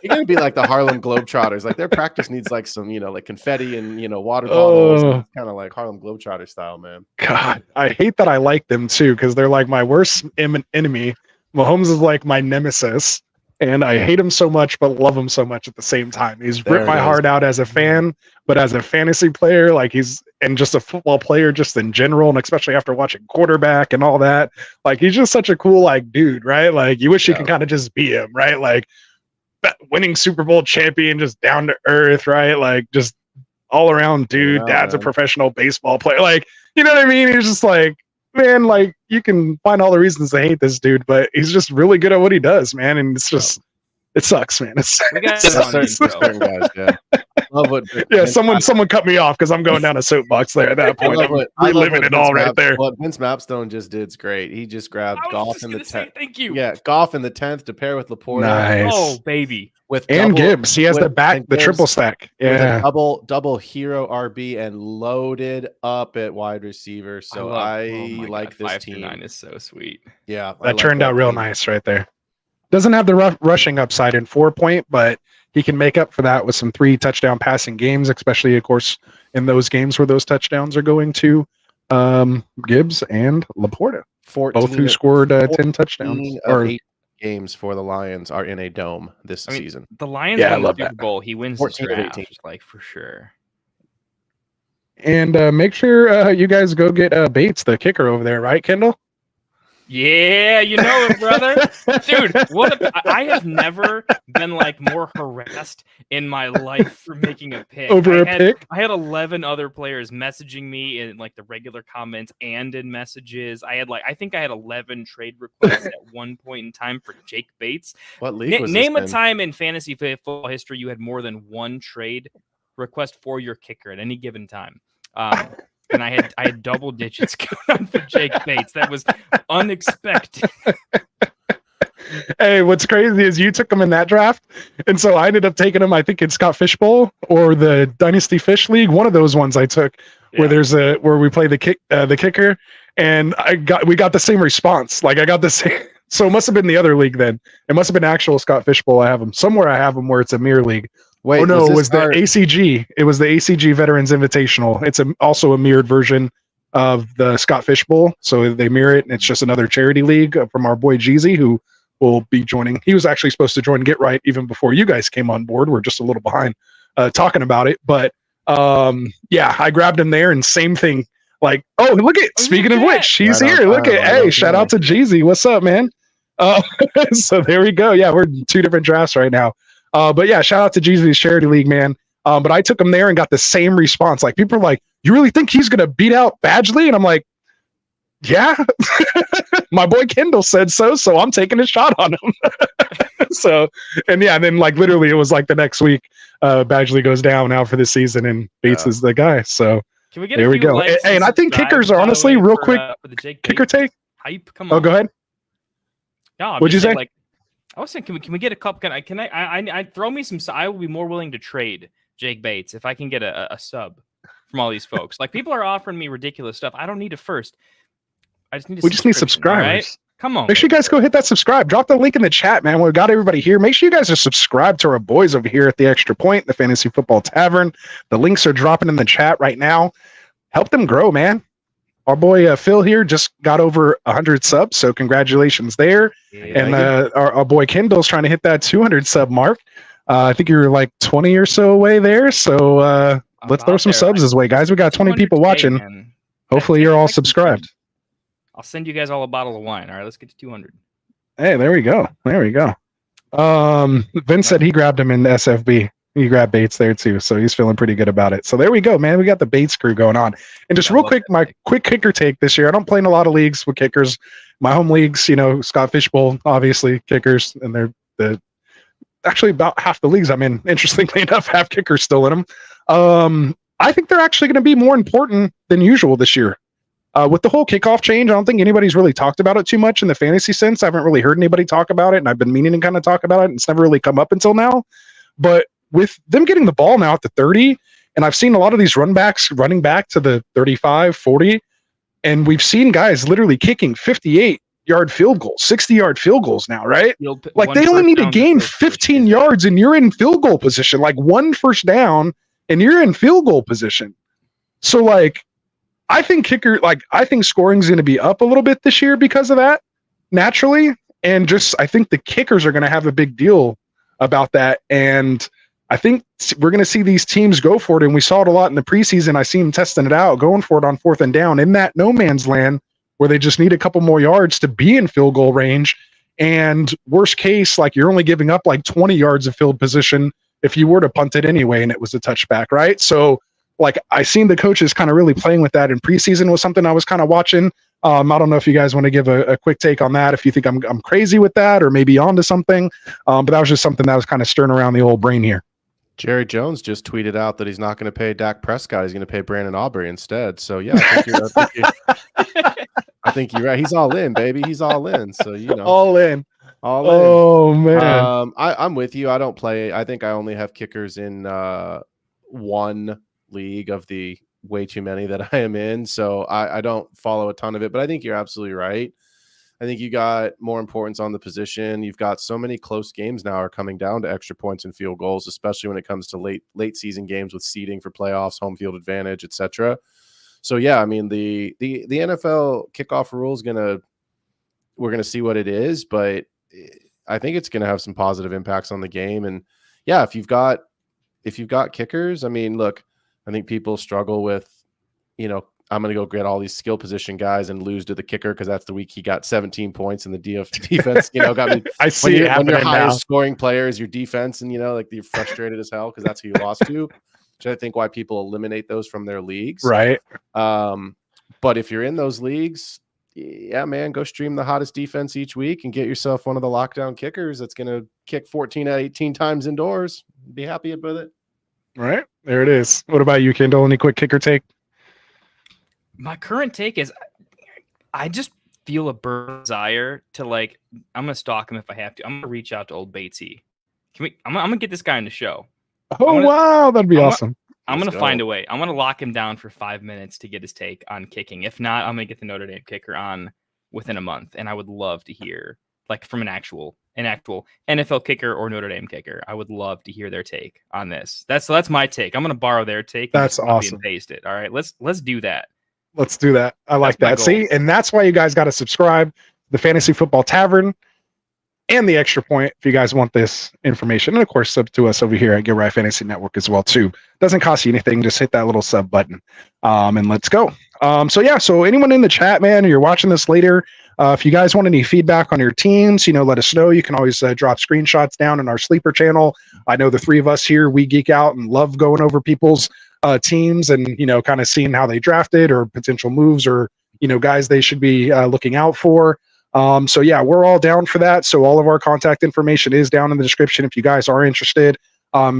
You're gonna be like the Harlem Globetrotters. Like their practice needs like some, like confetti and water bottles. Kind of like Harlem Globetrotter style, man. God, I hate that I like them too because they're like my worst enemy. Mahomes is like my nemesis, and I hate him so much, but love him so much at the same time. He's ripped my heart out as a fan, but as a fantasy player, like and just a football player just in general, and especially after watching quarterback and all that, like he's just such a cool like dude, right? Like you wish you could kind of just be him, right? Like winning Super Bowl champion, just down to earth, right? Like just all around dude. Dad's a professional baseball player, like you know what I mean? He's just like, man, like you can find all the reasons to hate this dude, but he's just really good at what he does, man. And it's just, it sucks, man. It sucks. Certain guys, love what. Someone cut me off because I'm going down a soapbox there at that point. I'm reliving it all right there. What Vince Mapstone just did is great. He just grabbed Goff in the 10th. Thank you. Yeah, Goff in the 10th to pair with Laporta. Nice. Oh, baby. And Gibbs. He has the triple stack. Yeah. Double hero RB and loaded up at wide receiver. So I like this team. 5-9 is so sweet. Yeah. That turned out real nice right there. Doesn't have the rushing upside in 4-point, but he can make up for that with some 3 touchdown passing games, especially, of course, in those games where those touchdowns are going to Gibbs and Laporta, both who scored 10 touchdowns. Or 8 games for the Lions are in a dome this season. The Lions win the Super Bowl. He wins the draft, like for sure. And make sure you guys go get Bates, the kicker over there, right, Kendall? Yeah, you know it, brother. Dude, I have never been like more harassed in my life for making a pick. Over a pick? I had 11 other players messaging me in like the regular comments and in messages. I think I had 11 trade requests at one point in time for Jake Bates. What league was Name this a in? time in fantasy football history you had more than one trade request for your kicker at any given time. And I had double digits going on for Jake Bates. That was unexpected. Hey, what's crazy is you took him in that draft, and so I ended up taking him. I think in Scott Fishbowl or the Dynasty Fish League, one of those ones I took, where we play the kicker, and we got the same response. Like I got the same. So it must have been the other league then. It must have been actual Scott Fishbowl. I have him somewhere. I have him where it's a mirror league. Wait, oh no, it was the ACG. It was the ACG Veterans Invitational. It's also a mirrored version of the Scott Fishbowl. So they mirror it, and it's just another charity league from our boy Jeezy, who will be joining. He was actually supposed to join Get Right even before you guys came on board. We're just a little behind talking about it, but yeah, I grabbed him there, and same thing. Like, oh, look at speaking of which, he's here. Look at hey, shout out to Jeezy. What's up, man? So there we go. Yeah, we're in 2 different drafts right now. But yeah, shout out to Jeezy's charity league, man. But I took him there and got the same response. Like people are like, "You really think he's gonna beat out Badgley?" And I'm like, "Yeah, my boy Kendall said so, so I'm taking a shot on him." So, and yeah, and then like literally, it was like the next week, Badgley goes down now for the season, and Bates is the guy. So can we get there we go. And I think kickers are honestly real quick. For the kicker take. How you come on? Oh, go ahead. No, what'd you say? Like, I was saying, can we get a couple? Can I throw me some? I will be more willing to trade Jake Bates if I can get a sub from all these folks. Like people are offering me ridiculous stuff. I don't need a first. I just need. We just need subscribers. Right? Come on. Make sure you guys go hit that subscribe. Drop the link in the chat, man. We've got everybody here. Make sure you guys are subscribed to our boys over here at the Extra Point, the Fantasy Football Tavern. The links are dropping in the chat right now. Help them grow, man. Our boy Phil here just got over 100 subs, so congratulations there. Yeah, and our boy Kendall's trying to hit that 200 sub mark. I think you're like 20 or so away there, so let's throw some subs his way, guys. We got 20 people watching. Man. Hopefully you're all subscribed. I'll send you guys all a bottle of wine. All right, let's get to 200. Hey, there we go. There we go. Vince said he grabbed him in the SFB. He grabbed Bates there too, so he's feeling pretty good about it. So there we go, man. We got the Bates crew going on. And just real quick, my quick kicker take this year. I don't play in a lot of leagues with kickers. My home leagues, you know, Scott Fishbowl, obviously kickers, and they're actually about half the leagues I'm in. Interestingly enough, have kickers still in them. I think they're actually going to be more important than usual this year. With the whole kickoff change, I don't think anybody's really talked about it too much in the fantasy sense. I haven't really heard anybody talk about it, and I've been meaning to kind of talk about it, and it's never really come up until now. But with them getting the ball now at the 30, and I've seen a lot of these running back to the 35, 40, and we've seen guys literally kicking 58-yard field goals, 60-yard field goals now, right? Like they only need to gain 15 yards and you're in field goal position, like one first down and you're in field goal position. So like, I think scoring is going to be up a little bit this year because of that, naturally. And just, I think the kickers are going to have a big deal about that. And I think we're going to see these teams go for it, and we saw it a lot in the preseason. I see them testing it out, going for it on 4th and down in that no man's land where they just need a couple more yards to be in field goal range. And worst case, like you're only giving up like 20 yards of field position if you were to punt it anyway and it was a touchback, right? So like I seen the coaches kind of really playing with that in preseason was something I was kind of watching. I don't know if you guys want to give a quick take on that, if you think I'm crazy with that or maybe onto something. But that was just something that was kind of stirring around the old brain here. Jerry Jones just tweeted out that he's not going to pay Dak Prescott. He's going to pay Brandon Aubrey instead. So, yeah, I think you're right. He's all in, baby. He's all in. So, you know. All in. All in. Man. I'm with you. I don't play. I think I only have kickers in one league of the way too many that I am in. So, I don't follow a ton of it. But I think you're absolutely right. I think you got more importance on the position. You've got so many close games now are coming down to extra points and field goals, especially when it comes to late season games with seeding for playoffs, home field advantage, etc. So yeah, I mean the NFL kickoff rule is we're gonna see what it is, but I think it's gonna have some positive impacts on the game. And yeah, if you've got kickers, I mean, look, I think people struggle with, you know, I'm going to go get all these skill position guys and lose to the kicker because that's the week he got 17 points in the defense. Got me. I see it when your happening now. highest scoring player is your defense, and like you're frustrated as hell because that's who you lost to. Which I think why people eliminate those from their leagues, right? But if you're in those leagues, yeah, man, go stream the hottest defense each week and get yourself one of the lockdown kickers that's going to kick 14 out of 18 times indoors. Be happy with it. Right there, it is. What about you, Kendall? Any quick kicker take? My current take is I just feel a burning desire to I'm gonna stalk him if I have to. I'm gonna reach out to old Batesy. I'm gonna get this guy on the show. Oh, wow, that'd be awesome. I'm gonna find a way. I'm gonna lock him down for 5 minutes to get his take on kicking. If not, I'm gonna get the Notre Dame kicker on within a month, and I would love to hear from an actual NFL kicker or Notre Dame kicker. I would love to hear their take on this. That's my take. I'm gonna borrow their take. That's awesome. And paste it. All right, let's do that. Let's do that. I like that. See, and that's why you guys got to subscribe to the Fantasy Football Tavern and the Extra Point if you guys want this information. And of course, sub to us over here at Get Right Fantasy Network as well too. Doesn't cost you anything. Just hit that little sub button, and let's go. So anyone in the chat, man, you're watching this later. If you guys want any feedback on your teams, let us know. You can always drop screenshots down in our sleeper channel. I know the three of us here, we geek out and love going over people's teams and kind of seeing how they drafted or potential moves or guys they should be looking out for. So yeah, we're all down for that. So all of our contact information is down in the description if you guys are interested.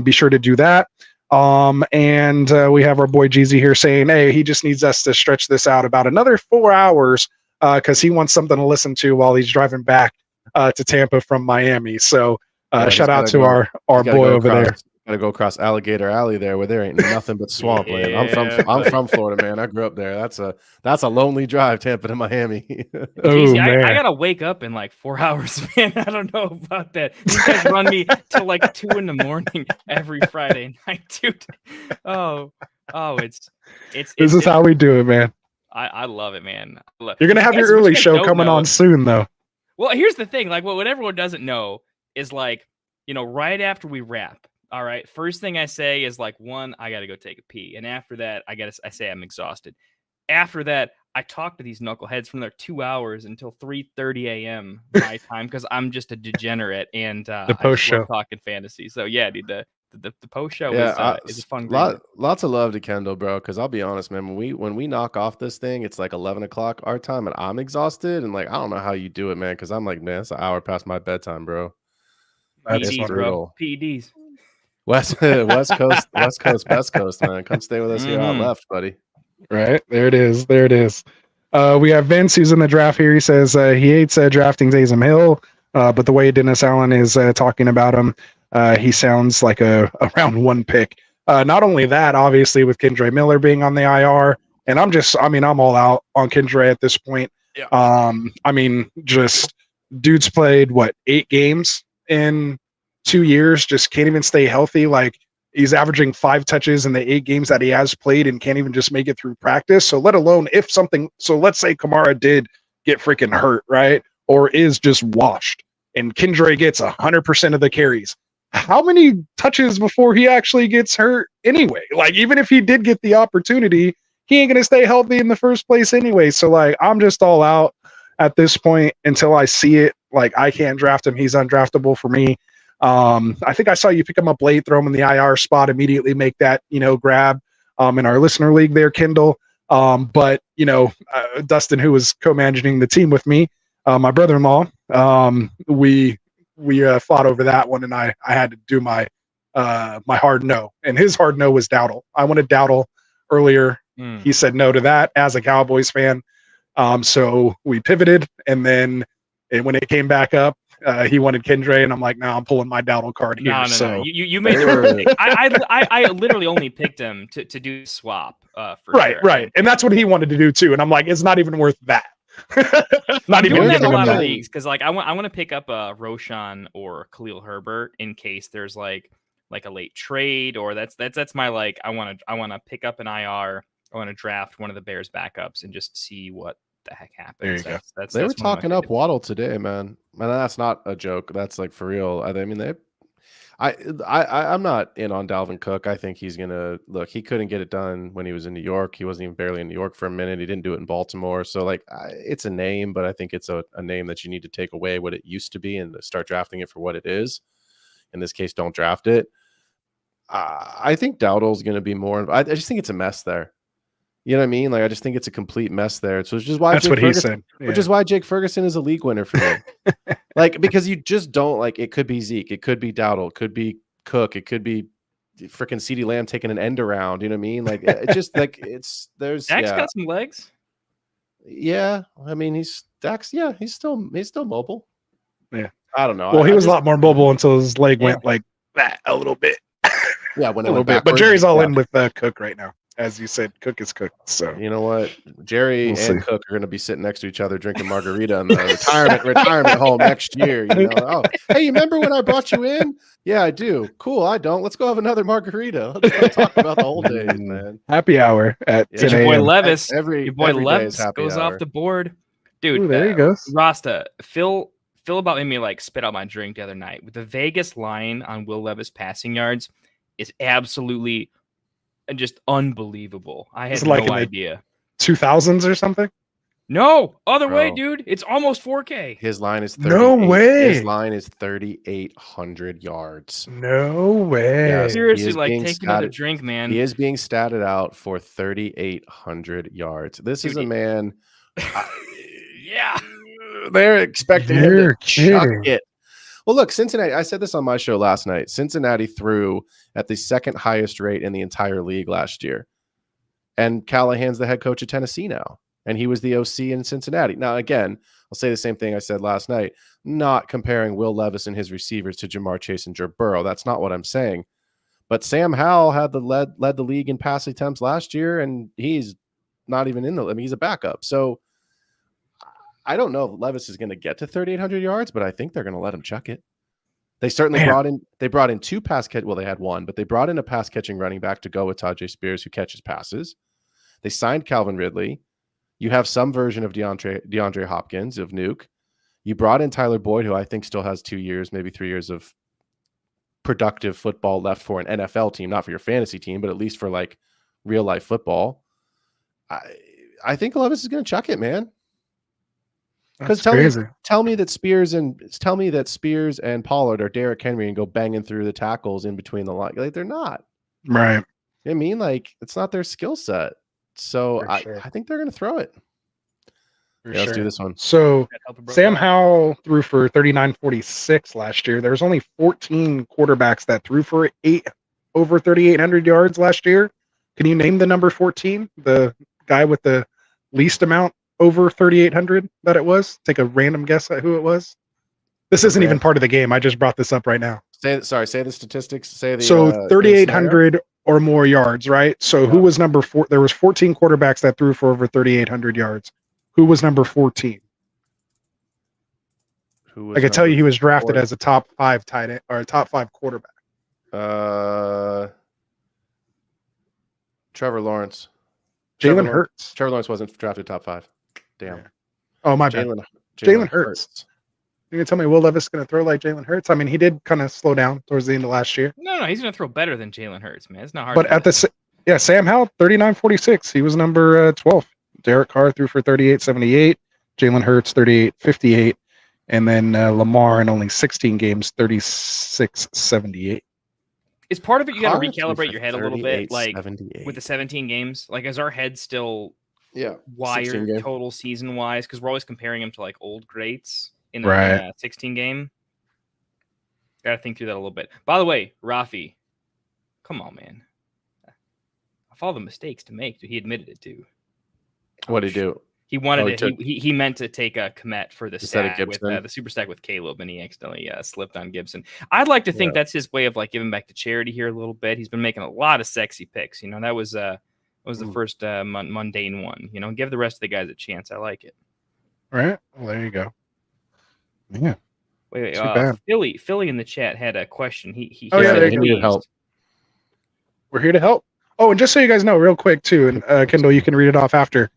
Be sure to do that. And we have our boy Jeezy here saying, hey, he just needs us to stretch this out about another 4 hours because he wants something to listen to while he's driving back to Tampa from Miami. So shout out to our boy over there. Gotta go across Alligator Alley there, where there ain't nothing but swampland. I'm from Florida, man. I grew up there. That's a lonely drive, Tampa to Miami. Jeez, I gotta wake up in 4 hours, man. I don't know about that. You guys run me till 2 a.m. every Friday night, dude. Oh, it's this is how we do it, man. I love it, man. You're gonna have your early show coming on soon, though. Well, here's the thing. What everyone doesn't know is right after we wrap. All right. First thing I say is one, I got to go take a pee. And after that, I say I'm exhausted. After that, I talk to these knuckleheads from their 2 hours until 3:30 a.m. my time because I'm just a degenerate and the post show talking fantasy. So yeah, dude, the post show is a fun. Lots of love to Kendall, bro. Because I'll be honest, man, when we knock off this thing, it's 11 o'clock our time, and I'm exhausted. And I don't know how you do it, man. Because I'm man, it's an hour past my bedtime, bro. PEDs, bro. PEDs. West Coast, Best Coast, man. Come stay with us here on left, buddy. Right. There it is. We have Vince, who's in the draft here. He says he hates drafting Taysom Hill, but the way Dennis Allen is talking about him, he sounds like a round one pick. Not only that, obviously, with Kendre Miller being on the IR, and I'm all out on Kendre at this point. Yeah. Just dude's played, 8 games in 2 years, just can't even stay healthy. He's averaging 5 touches in the 8 games that he has played and can't even just make it through practice. So let alone so let's say Kamara did get freaking hurt, right? Or is just washed and Kendre gets 100% of the carries. How many touches before he actually gets hurt anyway? Even if he did get the opportunity, he ain't going to stay healthy in the first place anyway. So I'm just all out at this point until I see it. I can't draft him. He's undraftable for me. I think I saw you pick him up late, throw him in the IR spot, immediately make that, grab in our listener league there, Kendall. But Dustin, who was co-managing the team with me, my brother-in-law, we fought over that one, and I had to do my hard no, and his hard no was Dowdle. I wanted Dowdle earlier. He said no to that as a Cowboys fan. So we pivoted, and then when it came back up, he wanted Kendre, and I'm like, no, I'm pulling my Dowdle card here. No. You made the right pick. I literally only picked him to do swap. Right. And that's what he wanted to do too. And I'm like, it's not even worth that. Not even in a lot of leagues because I want to pick up a Roshan or Khalil Herbert in case there's like a late trade or that's my I want to pick up an IR. I want to draft one of the Bears backups and just see what the heck happens. They were talking up Waddle today, man. And that's not a joke. That's for real. I'm not in on Dalvin Cook. I think he's gonna look. He couldn't get it done when he was in New York. He wasn't even barely in New York for a minute. He didn't do it in Baltimore. So like, it's a name, but I think it's a name that you need to take away what it used to be and start drafting it for what it is. In this case, don't draft it. I think Dowdle's going to be more. I just think it's a mess there. You know what I mean? Like, I just think it's a complete mess there. So it's just why That's what he said. Yeah. Which is why Jake Ferguson is a league winner for me. Like, because you just don't like. It could be Zeke. It could be Dowdle. It could be Cook. It could be freaking CeeDee Lamb taking an end around. You know what I mean? Like, it just like there's. Dak's got some legs. Yeah, I mean Dax. Yeah, he's still mobile. Yeah, I don't know. Well, he was a lot more mobile until his leg went like that a little bit. Yeah, when a little bit. But Jerry's all in with Cook right now. As you said, Cook is Cook. So you know what, Jerry and Cook are going to be sitting next to each other drinking margarita in the retirement home next year. You know, oh, hey, you remember when I brought you in? Yeah, I do. Cool. I don't. Let's go have another margarita. Let's talk about the whole day, man. Happy hour at 10 your boy a.m. Levis. Your boy Levis goes off the board, dude. Ooh, there he goes. Rasta, Phil about made me like spit out my drink the other night. With the Vegas line on Will Levis passing yards is absolutely just unbelievable. I had no idea. 2000s or something? No, other way, dude. It's almost 4K. His line is no way. His line is 3,800 yards. No way. Yeah, seriously, like take another drink, man. He is being statted out for 3,800 yards. This is a man. Yeah, they're expecting him to chuck it. Well, look, Cincinnati, I said this on my show last night. Cincinnati threw at the second highest rate in the entire league last year. And Callahan's the head coach of Tennessee now. And he was the OC in Cincinnati. Now, again, I'll say the same thing I said last night, not comparing Will Levis and his receivers to Jamar Chase and Joe Burrow. That's not what I'm saying. But Sam Howell had led the league in pass attempts last year, and he's not even in he's a backup. So I don't know if Levis is going to get to 3,800 yards, but I think they're going to let him chuck it. They certainly brought in two pass catch. Well, they had one, but they brought in a pass catching running back to go with Tajay Spears, who catches passes. They signed Calvin Ridley. You have some version of DeAndre Hopkins of Nuke. You brought in Tyler Boyd, who I think still has 2 years, maybe 3 years of productive football left for an NFL team, not for your fantasy team, but at least for like real life football. I think Levis is going to chuck it, man. Because tell me that Spears and Pollard are Derrick Henry and go banging through the tackles in between the line. Like, they're not. Right. You know what I mean, like, it's not their skill set. So I think they're going to throw it. Let's do this one. So Sam Howell threw for 3,946 last year. There's only 14 quarterbacks that threw for over 3,800 yards last year. Can you name the number 14? The guy with the least amount over 3,800 that it was? Take a random guess at who it was. This isn't even part of the game. I just brought this up right now. Say the statistics. Say the 3,800 or more yards, right? So who was number 4? There was 14 quarterbacks that threw for over 3,800 yards. Who was number 14? I can tell you he was drafted as a top 5 tight end or a top 5 quarterback. Trevor Lawrence. Jalen Hurts. Trevor Lawrence wasn't drafted top 5. Damn. Yeah. Oh, my bad. Jalen Hurts. You can tell me Will Levis is going to throw like Jalen Hurts? I mean, he did kind of slow down towards the end of last year. No, he's going to throw better than Jalen Hurts, man. It's not hard. But Sam Howell, 3,946. He was number 12. Derek Carr threw for 3,878. Jalen Hurts, 3,858. And then Lamar in only 16 games, 3,678. Is part of it you got to recalibrate your head a little bit, like with the 17 games? Like, is our head still wired total season wise? Because we're always comparing him to like old greats in the 16 game. Got to think through that a little bit. By the way, Rafi, come on, man. Of all the mistakes to make, he admitted it too. What did he do? He wanted he meant to take a Komet for the stack with the super stack with Caleb, and he accidentally slipped on Gibson. I'd like to think that's his way of like giving back to charity here a little bit. He's been making a lot of sexy picks. You know, that was the first mundane one. You know, give the rest of the guys a chance. I like it. All right. Well, there you go. Yeah. Wait. Philly in the chat had a question. He needed help. We're here to help. Oh, and just so you guys know, real quick too, and Kendall, you can read it off after.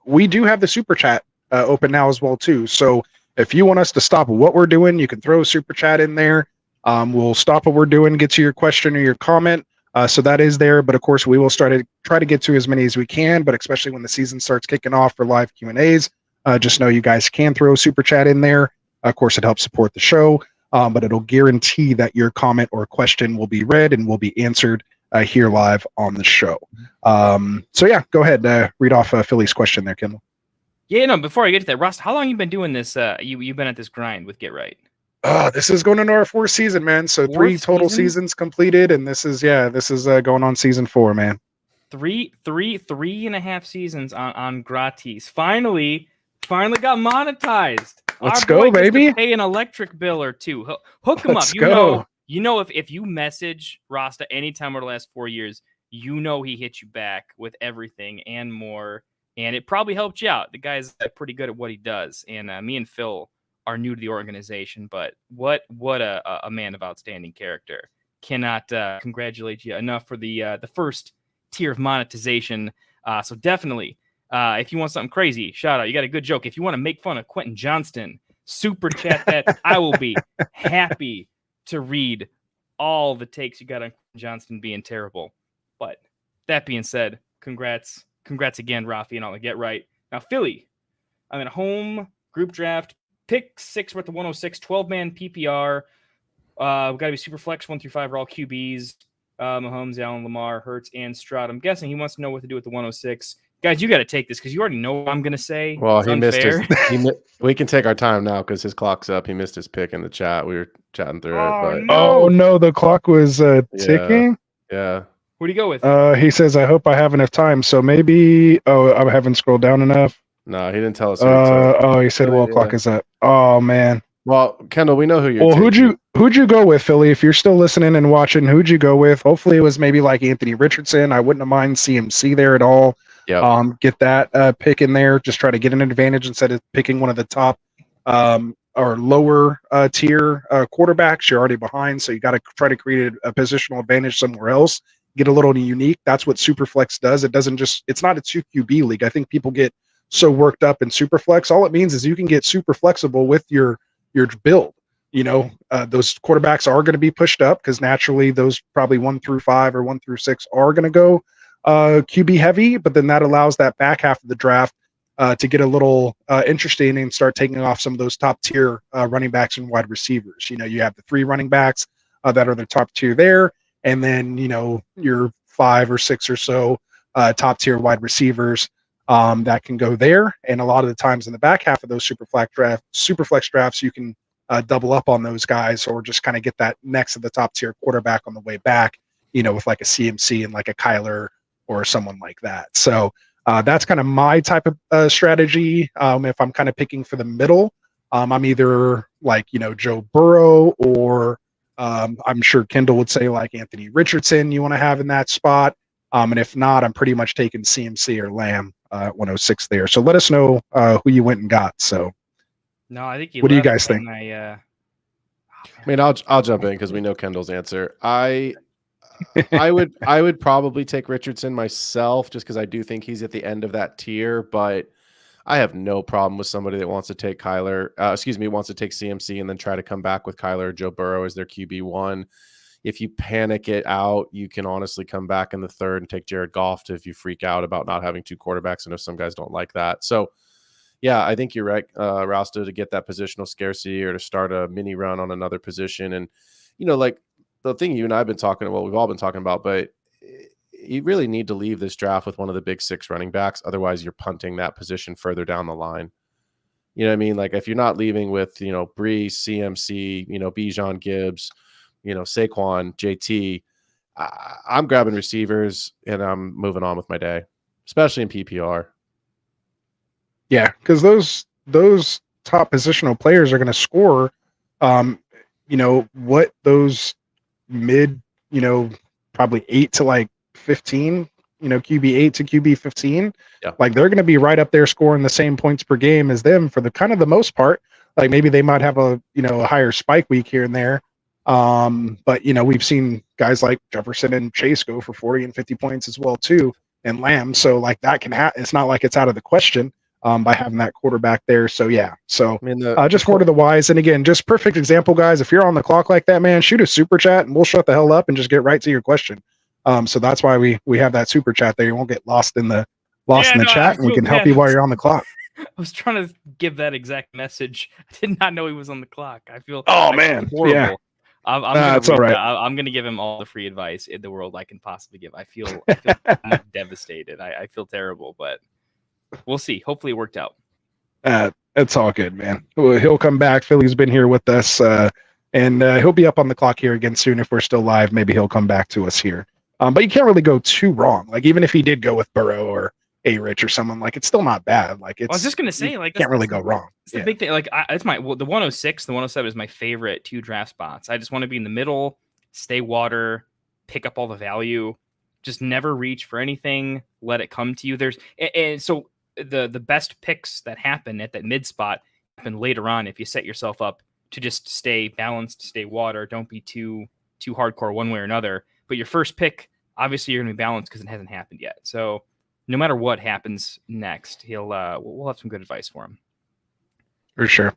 We do have the super chat open now as well too. So if you want us to stop what we're doing, you can throw a super chat in there. We'll stop what we're doing, get to your question or your comment. So that is there, but of course we will try to get to as many as we can, but especially when the season starts kicking off for live Q&As, just know you guys can throw a super chat in there. Of course, it helps support the show, but it'll guarantee that your comment or question will be read and will be answered here live on the show. So yeah, go ahead, read off Philly's question there, Kendall. Yeah, no, before I get to that, Rust, how long you been doing this? You've been at this grind with Get Right? This is going into our 4th season, man. So 3 total seasons completed, and this is going on season 4, man. Three and a half seasons on gratis. Finally got monetized. Let's go, baby. Pay an electric bill or two. Hook him up. You know, if you message Rasta anytime over the last 4 years, you know he hit you back with everything and more. And it probably helped you out. The guy's pretty good at what he does. And me and Phil are new to the organization, but what a man of outstanding character. Cannot congratulate you enough for the first tier of monetization. So definitely, if you want something crazy, shout out. You got a good joke. If you want to make fun of Quentin Johnston, super chat that. I will be happy to read all the takes you got on Quentin Johnston being terrible. But that being said, congrats again, Rafi, and all the Get Right. Now, Philly, I'm in a home group draft. Pick 6, we're at the 106, 12-man PPR. We've got to be super flex 1 through 5 are all QBs. Mahomes, Allen, Lamar, Hurts, and Stroud. I'm guessing he wants to know what to do with the 106. Guys, you got to take this because you already know what I'm going to say. Well, he missed his. We can take our time now because his clock's up. He missed his pick in the chat. We were chatting through it. But Oh no, the clock was ticking. Yeah. What do you go with? He says, "I hope I have enough time." So maybe. Oh, I haven't scrolled down enough. No, he didn't tell us. He said, "Well, clock is up." Oh man. Well, Kendall, we know who you're. Well, who'd you go with, Philly? If you're still listening and watching, who'd you go with? Hopefully, it was maybe like Anthony Richardson. I wouldn't have mind CMC there at all. Yeah. Get that pick in there. Just try to get an advantage instead of picking one of the top or lower tier quarterbacks. You're already behind, so you got to try to create a positional advantage somewhere else. Get a little unique. That's what Superflex does. It doesn't just. It's not a 2 QB league. I think people get so worked up in Superflex. All it means is you can get super flexible with your build. You know, those quarterbacks are going to be pushed up because naturally those probably 1 through 5 or 1 through 6 are going to go QB heavy, but then that allows that back half of the draft to get a little interesting and start taking off some of those top tier running backs and wide receivers. You know, you have the 3 running backs that are the top tier there, and then, you know, your 5 or 6 or so top tier wide receivers that can go there. And a lot of the times in the back half of those superflex drafts, you can double up on those guys or just kind of get that next to the top tier quarterback on the way back, you know, with like a CMC and like a Kyler or someone like that. So that's kind of my type of strategy. If I'm kind of picking for the middle, I'm either like, you know, Joe Burrow or I'm sure Kendall would say like Anthony Richardson you want to have in that spot. And if not, I'm pretty much taking CMC or Lamb at 106 there. So let us know who you went and got. So no, I think what do you guys think? I mean, I'll jump in because we know Kendall's answer. I would probably take Richardson myself just because I do think he's at the end of that tier, but I have no problem with somebody that wants to take wants to take CMC and then try to come back with Kyler or Joe Burrow as their QB1. If you panic it out, you can honestly come back in the 3rd and take Jared Goff if you freak out about not having 2 quarterbacks. I know some guys don't like that. So yeah, I think you're right, Rasta, to get that positional scarcity or to start a mini run on another position. And, you know, like the thing you and I have been talking about, we've all been talking about, but you really need to leave this draft with one of the big 6 running backs. Otherwise, you're punting that position further down the line. You know what I mean? Like if you're not leaving with, you know, Brees, CMC, you know, Bijan, Gibbs, you know, Saquon, JT, I'm grabbing receivers and I'm moving on with my day, especially in PPR. Yeah, because those top positional players are going to score, you know, what those mid, you know, probably 8 to like 15, you know, QB 8 to QB 15. Yeah. Like they're going to be right up there scoring the same points per game as them for the kind of the most part. Like maybe they might have a, you know, a higher spike week here and there. But, you know, we've seen guys like Jefferson and Chase go for 40 and 50 points as well, too, and Lamb. So like that can happen. It's not like it's out of the question. by having that quarterback there. So yeah, so I mean, just more to the wise. And again, just perfect example, guys. If you're on the clock like that, man, shoot a super chat and we'll shut the hell up and just get right to your question. So that's why we have that super chat there. You won't get lost in the chat, and we can help you while you're on the clock. I was trying to give that exact message. I did not know he was on the clock. I feel man, horrible. yeah. It's all right. I'm going to give him all the free advice in the world I can possibly give. I feel devastated. I feel terrible, but we'll see. Hopefully it worked out. It's all good, man. He'll come back. Philly's been here with us, and he'll be up on the clock here again soon. If we're still live, maybe he'll come back to us here. But you can't really go too wrong. Like, even if he did go with Burrow or A-Rich or someone, like, it's still not bad. Like, it's, I was just gonna say, like, can't really go wrong. It's the big thing. Like, it's the 106, the 107 is my favorite 2 draft spots. I just want to be in the middle, stay water, pick up all the value, just never reach for anything. Let it come to you. And so the best picks that happen at that mid spot happen later on if you set yourself up to just stay balanced, stay water. Don't be too hardcore one way or another. But your first pick, obviously, you're going to be balanced because it hasn't happened yet. So no matter what happens next, we'll have some good advice for him. For sure.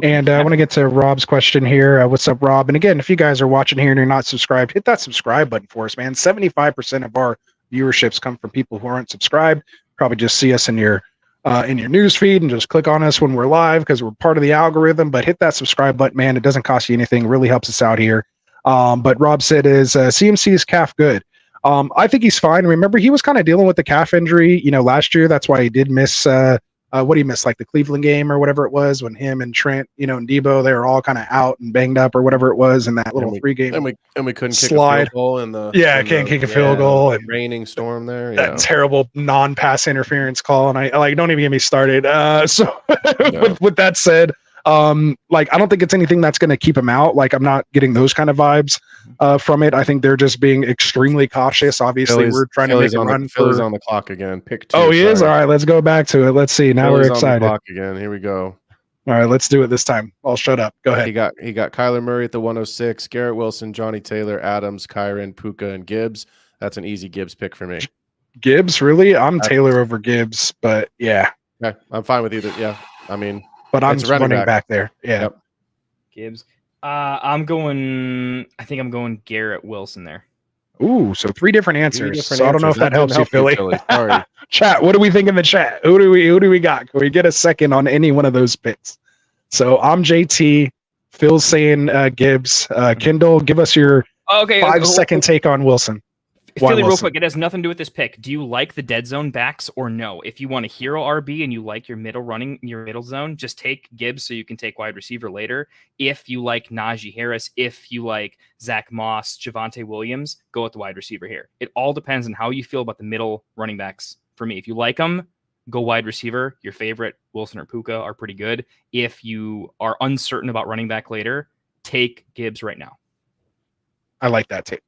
And I want to get to Rob's question here. What's up, Rob? And again, if you guys are watching here and you're not subscribed, hit that subscribe button for us, man. 75% of our viewerships come from people who aren't subscribed. Probably just see us in your news feed and just click on us when we're live because we're part of the algorithm. But hit that subscribe button, man. It doesn't cost you anything. It really helps us out here. But Rob said, is CMC's calf good? I think he's fine. Remember, he was kind of dealing with the calf injury, last year. That's why he did miss what he missed, like the Cleveland game or whatever it was, when him and Trent, and Debo, they were all kind of out and banged up or whatever it was in that little 3-game. And we couldn't slide. Kick a field goal in the can't kick a field goal and raining storm there. That terrible non-pass interference call, and I don't even get me started. With that said, I don't think it's anything that's going to keep him out. Like, I'm not getting those kind of vibes from it. I think they're just being extremely cautious. Obviously, we're trying to make a run for. Philly's on the clock again. Pick 2. Oh, he is. All right, let's go back to it. Let's see. Now Philly's we're excited. On the clock again. Here we go. All right, let's do it this time. I'll shut up. Go ahead. He got Kyler Murray at the 106, Garrett Wilson, Johnny Taylor, Adams, Kyron, Puka, and Gibbs. That's an easy Gibbs pick for me. Gibbs, really? I'm Taylor over Gibbs, but yeah. Yeah, I'm fine with either. Yeah, I mean. But I'm running back there. Yeah. Yep. Gibbs. I think I'm going Garrett Wilson there. Ooh, so 3 different answers. So I don't know if that helps you, Philly. Sorry. Chat, what do we think in the chat? Who do we got? Can we get a second on any one of those picks? So I'm JT. Phil's saying Gibbs. Kendall, give us your 5-second take on Wilson. Philly, real quick, it has nothing to do with this pick. Do you like the dead zone backs or no? If you want a hero RB and you like your middle zone, just take Gibbs so you can take wide receiver later. If you like Najee Harris, if you like Zach Moss, Javonte Williams, go with the wide receiver here. It all depends on how you feel about the middle running backs. For me, if you like them, go wide receiver. Your favorite, Wilson or Puka, are pretty good. If you are uncertain about running back later, take Gibbs right now. I like that take.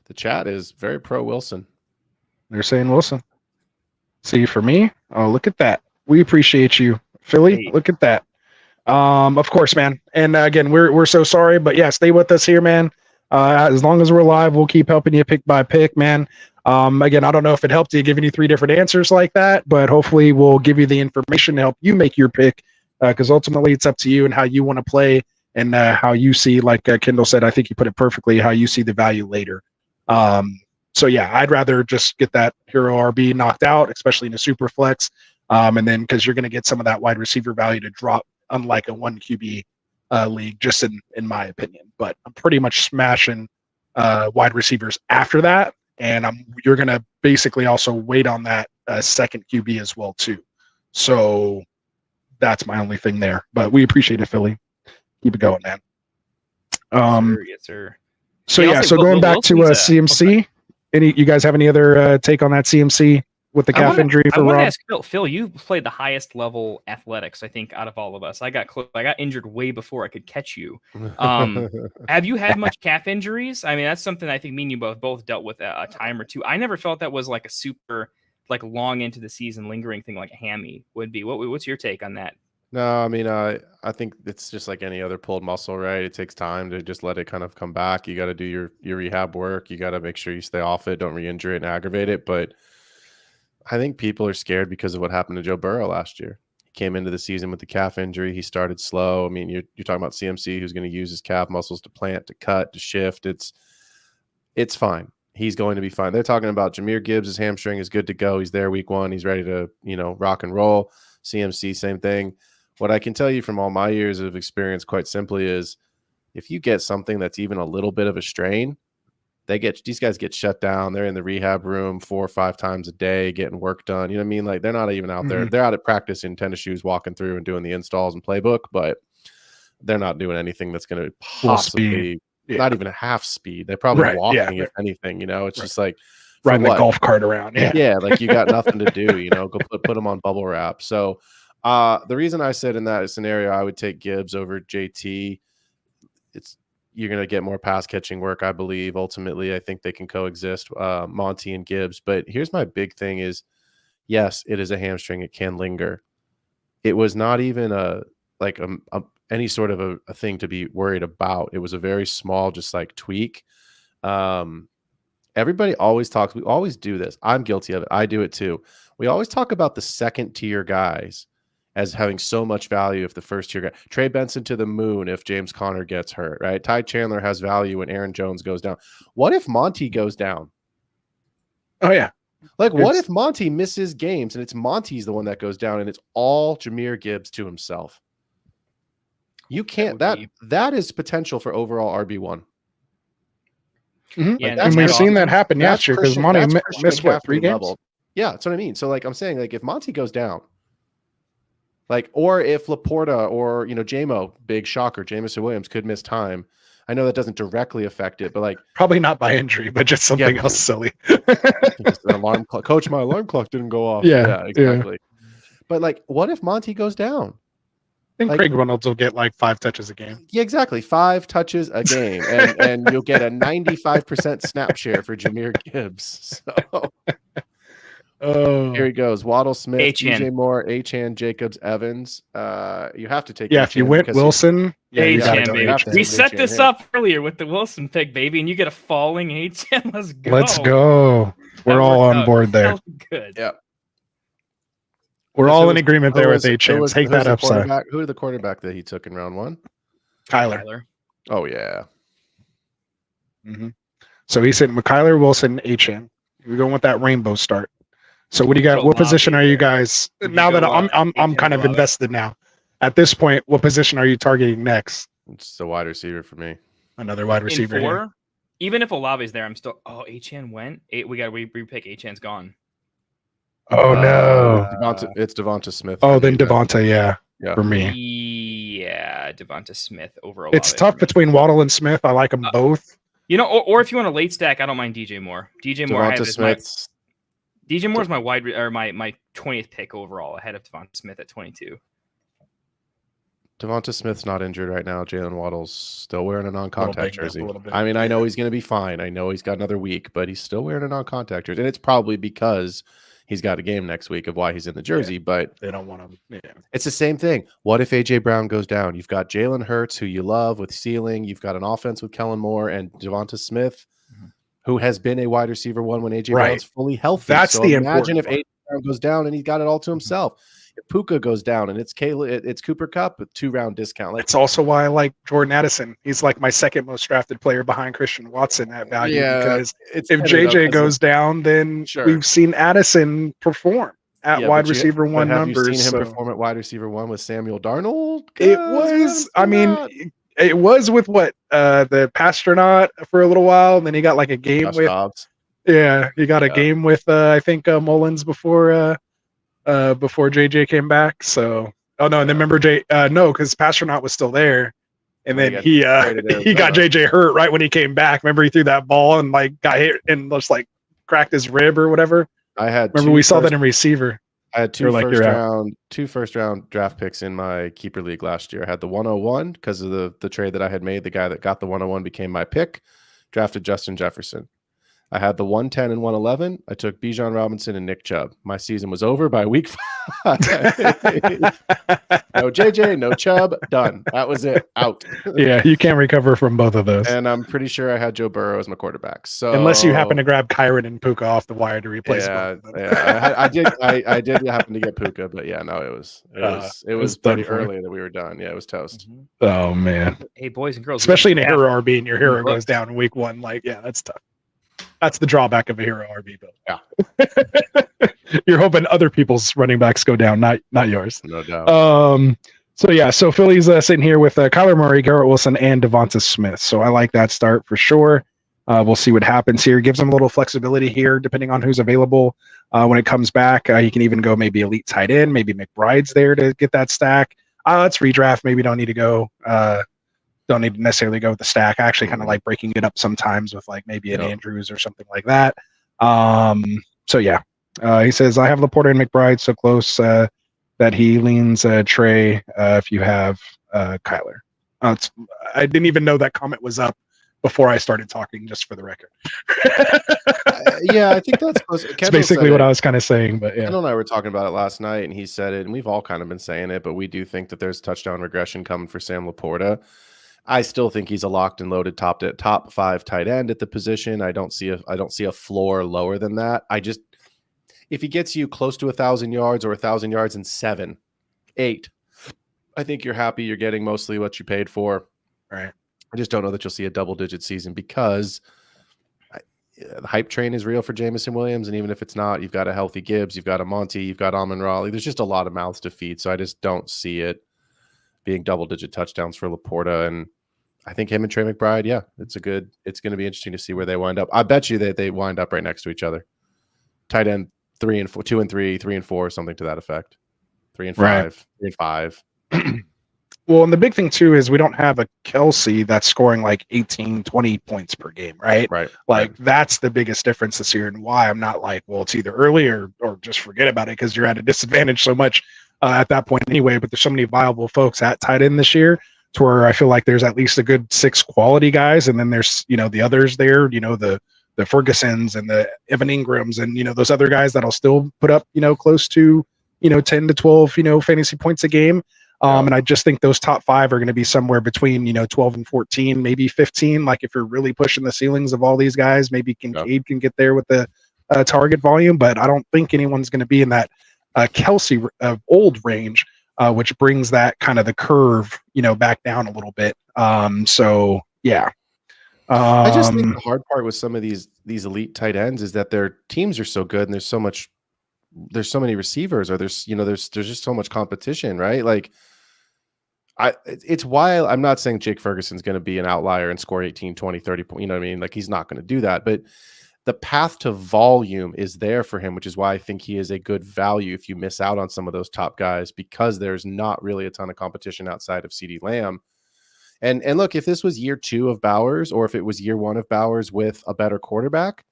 The chat is very pro Wilson. They're saying Wilson. See, for me, oh, look at that. We appreciate you, Philly. Look at that. Of course, man. And again, we're so sorry, but yeah, stay with us here, man. As long as we're live, we'll keep helping you pick by pick, man. Again, I don't know if it helped you giving you 3 different answers like that, but hopefully we'll give you the information to help you make your pick, because ultimately it's up to you and how you want to play and how you see, like Kendall said, I think you put it perfectly, how you see the value later. So yeah, I'd rather just get that hero RB knocked out, especially in a super flex. And then because you're going to get some of that wide receiver value to drop, unlike a 1 QB league, just in my opinion. But I'm pretty much smashing wide receivers after that. And you're going to basically also wait on that second QB as well too. So that's my only thing there, but we appreciate it, Philly. Keep it going, man. Yes, sir. So yeah, so going back to CMC, you guys have any other take on that CMC with the calf injury for Rob? I want to ask Phil, you played the highest level athletics, I think, out of all of us. I got injured way before I could catch you. Have you had much calf injuries? I mean, that's something I think me and you both dealt with a time or two. I never felt that was like a super long into the season lingering thing like a hammy would be. What's your take on that? No, I mean, I think it's just like any other pulled muscle, right? It takes time to just let it kind of come back. You got to do your rehab work. You got to make sure you stay off it, don't re-injure it and aggravate it. But I think people are scared because of what happened to Joe Burrow last year. He came into the season with the calf injury. He started slow. I mean, you're talking about CMC, who's going to use his calf muscles to plant, to cut, to shift. It's fine. He's going to be fine. They're talking about Jahmyr Gibbs' hamstring is good to go. He's there week 1. He's ready to, rock and roll. CMC, same thing. What I can tell you from all my years of experience, quite simply, is if you get something that's even a little bit of a strain, these guys get shut down. They're in the rehab room 4 or 5 times a day getting work done. You know what I mean? Like, they're not even out there. They're out at practice in tennis shoes, walking through and doing the installs and playbook, but they're not doing anything that's going to possibly not even a half speed. They're probably walking, if anything. It's just like riding the golf cart around. Yeah, like you got nothing to do. Go put them on bubble wrap. So the reason I said in that scenario I would take Gibbs over JT, you're going to get more pass catching work, I believe. Ultimately, I think they can coexist, Monty and Gibbs. But here's my big thing is, yes, it is a hamstring. It can linger. It was not even any sort of a thing to be worried about. It was a very small, just like tweak. Everybody always talks. We always do this. I'm guilty of it. I do it too. We always talk about the second tier guys as having so much value if the first tier guy. Trey Benson to the moon if James Conner gets hurt, right? Ty Chandler has value when Aaron Jones goes down. What if Monty goes down? Oh, yeah. What if Monty misses games and it's Monty's the one that goes down and it's all Jahmyr Gibbs to himself? You can't. That is potential for overall RB1. Yeah, and we've seen that happen last year because Monty missed 3 games? Level. Yeah, that's what I mean. So, I'm saying, if Monty goes down, or if Laporta or, JMO, big shocker, Jameson Williams could miss time. I know that doesn't directly affect it, but probably not by injury, but just something else silly. Just an alarm clock. Coach, my alarm clock didn't go off. Yeah, exactly. Yeah. But what if Monty goes down? I think Craig Reynolds will get 5 touches a game. Yeah, exactly. 5 touches a game. And you'll get a 95% snap share for Jahmyr Gibbs. So here he goes. Waddle, Smith, DJ Moore, Achane, Jacobs, Evans. You have to take if you went Wilson. Achane, baby. We set this up earlier with the Wilson pick, baby, and you get a falling Achane. Let's go. Let's go. We're all on board there. Good. Yeah. We're all in agreement there with Achane. Take that upside. Who is the quarterback that he took in round 1? Kyler. Oh, yeah. So he's sitting with Kyler, Wilson, Achane. We're going with that rainbow start. So what do you got? What position are you guys? Now that I'm kind of invested now. At this point, what position are you targeting next? It's the wide receiver for me. Another wide receiver. In 4, even if Olave's there, I'm still. Oh, Achane went. We got to repick. Achane's gone. Oh no! It's Devonta Smith. Oh, then Devonta, yeah, for me. Yeah, Devonta Smith over. It's tough between Waddle and Smith. I like them both. Or if you want a late stack, I don't mind DJ Moore. DJ Moore. DJ Moore's my my 20th pick overall, ahead of Devonta Smith at 22. Devonta Smith's not injured right now. Jalen Waddle's still wearing a non-contact jersey. I mean, I know he's going to be fine. I know he's got another week, but he's still wearing a non-contact jersey, and it's probably because he's got a game next week of why he's in the jersey. But they don't want him. Yeah. It's the same thing. What if AJ Brown goes down? You've got Jalen Hurts, who you love with ceiling. You've got an offense with Kellen Moore and Devonta Smith, who has been a wide receiver 1 when AJ Brown's fully healthy. That's the imagine if AJ Brown goes down and he's got it all to himself. If Puka goes down and it's Cooper Kupp with 2-round discount. It's also why I like Jordan Addison. He's my second most drafted player behind Christian Watson at value. Because if JJ goes down, then we've seen Addison perform at wide receiver 1 numbers. Have you seen him perform at wide receiver 1 with Samuel Darnold? It was. I mean, it was with the Pasternaut for a little while, and then he got a game with Dobbs. Yeah, he got a game with I think Mullins before JJ came back. So and then remember because Pasternaut was still there, and then he got JJ hurt right when he came back. Remember he threw that ball and got hit and just cracked his rib or whatever. We saw that in receiver. I had two first round draft picks in my keeper league last year. I had the 101 because of the trade that I had made. The guy that got the 101 became my pick. Drafted Justin Jefferson. I had the 110 and 111. I took Bijan Robinson and Nick Chubb. My season was over by week 5. No JJ, no Chubb, done. That was it. Out. Yeah, you can't recover from both of those. And I'm pretty sure I had Joe Burrow as my quarterback. So unless you happen to grab Kyron and Puka off the wire to replace them. Both. Yeah, I did happen to get Puka, but yeah, no, it was pretty early that we were done. Yeah, it was toast. Oh man. Hey, boys and girls, Especially in a hero RB and your hero goes down in week 1. Like, yeah, that's tough. That's the drawback of a hero RB build. Yeah. You're hoping other people's running backs go down, not yours. No doubt. So Philly's sitting here with Kyler Murray, Garrett Wilson, and Devonta Smith. So I like that start for sure. We'll see what happens here. Gives them a little flexibility here, depending on who's available. When it comes back, you can even go maybe elite tight end. Maybe McBride's there to get that stack. Let's redraft. Maybe don't need to go. Don't need to necessarily go with the stack. I actually kind of like breaking it up sometimes with like maybe an Andrews or something like that. So yeah, he says, I have Laporta and McBride so close that he leans Trey if you have Kyler. I didn't even know that comment was up before I started talking, just for the record. Yeah, I think that's close. It's basically what I was kind of saying, but yeah. Kendall and I were talking about it last night, and he said it, and we've all kind of been saying it, but we do think that there's touchdown regression coming for Sam Laporta. I still think he's a locked and loaded top 5 tight end at the position. I don't see a floor lower than that. If he gets you close to 1,000 yards or 1,000 yards in 7, 8, I think you're happy. You're getting mostly what you paid for. Right. I just don't know that you'll see a double-digit season because the hype train is real for Jameson Williams, and even if it's not, you've got a healthy Gibbs, you've got a Monty, you've got Amon-Ra. Like, there's just a lot of mouths to feed, so I just don't see it being double-digit touchdowns for Laporta. And I think him and Trey McBride, yeah, it's going to be interesting to see where they wind up. I bet you that they wind up right next to each other. Tight end 3 and 4, 2 and 3, 3 and 4, something to that effect. 3 and 5, right. 3 and 5. Well, and the big thing too is we don't have a Kelsey that's scoring like 18, 20 points per game, right? Right. Like that's the biggest difference this year, and why I'm not like, well, it's either early or just forget about it because you're at a disadvantage so much at that point anyway. But there's so many viable folks at tight end this year to where I feel like there's at least a good 6 quality guys, and then there's the others there, the Fergusons and the Evan Ingrams and those other guys that'll still put up close to 10 to 12 fantasy points a game. And I just think those top 5 are going to be somewhere between 12 and 14, maybe 15. Like if you're really pushing the ceilings of all these guys, maybe Kincaid can get there with the target volume, but I don't think anyone's going to be in that Kelsey old range, which brings that kind of the curve back down a little bit. So yeah. I just think the hard part with some of these elite tight ends is that their teams are so good and there's so many receivers, or there's just so much competition, right? Like it's why I'm not saying Jake Ferguson's going to be an outlier and score 18, 20, 30 points. You know what I mean? Like he's not going to do that, but the path to volume is there for him, which is why I think he is a good value if you miss out on some of those top guys, because there's not really a ton of competition outside of CeeDee Lamb. And look, if this was year 2 of Bowers, or if it was year 1 of Bowers with a better quarterback,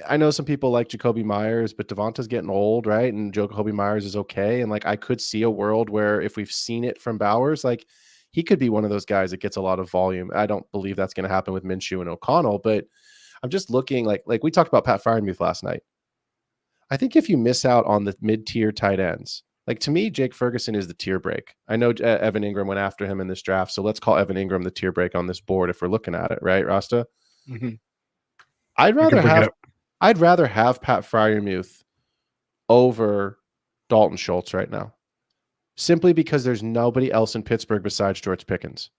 I know some people like Jacoby Myers, but Devonta's getting old, right? And Jacoby Myers is okay. And like, I could see a world where if we've seen it from Bowers, like he could be one of those guys that gets a lot of volume. I don't believe that's going to happen with Minshew and O'Connell, but I'm just looking like we talked about Pat Freiermuth last night. I think if you miss out on the mid-tier tight ends, like to me, Jake Ferguson is the tier break. I know Evan Ingram went after him in this draft, so let's call Evan Ingram the tier break on this board if we're looking at it, right, Rasta? Mm-hmm. I'd rather have Pat Freiermuth over Dalton Schultz right now, simply because there's nobody else in Pittsburgh besides George Pickens.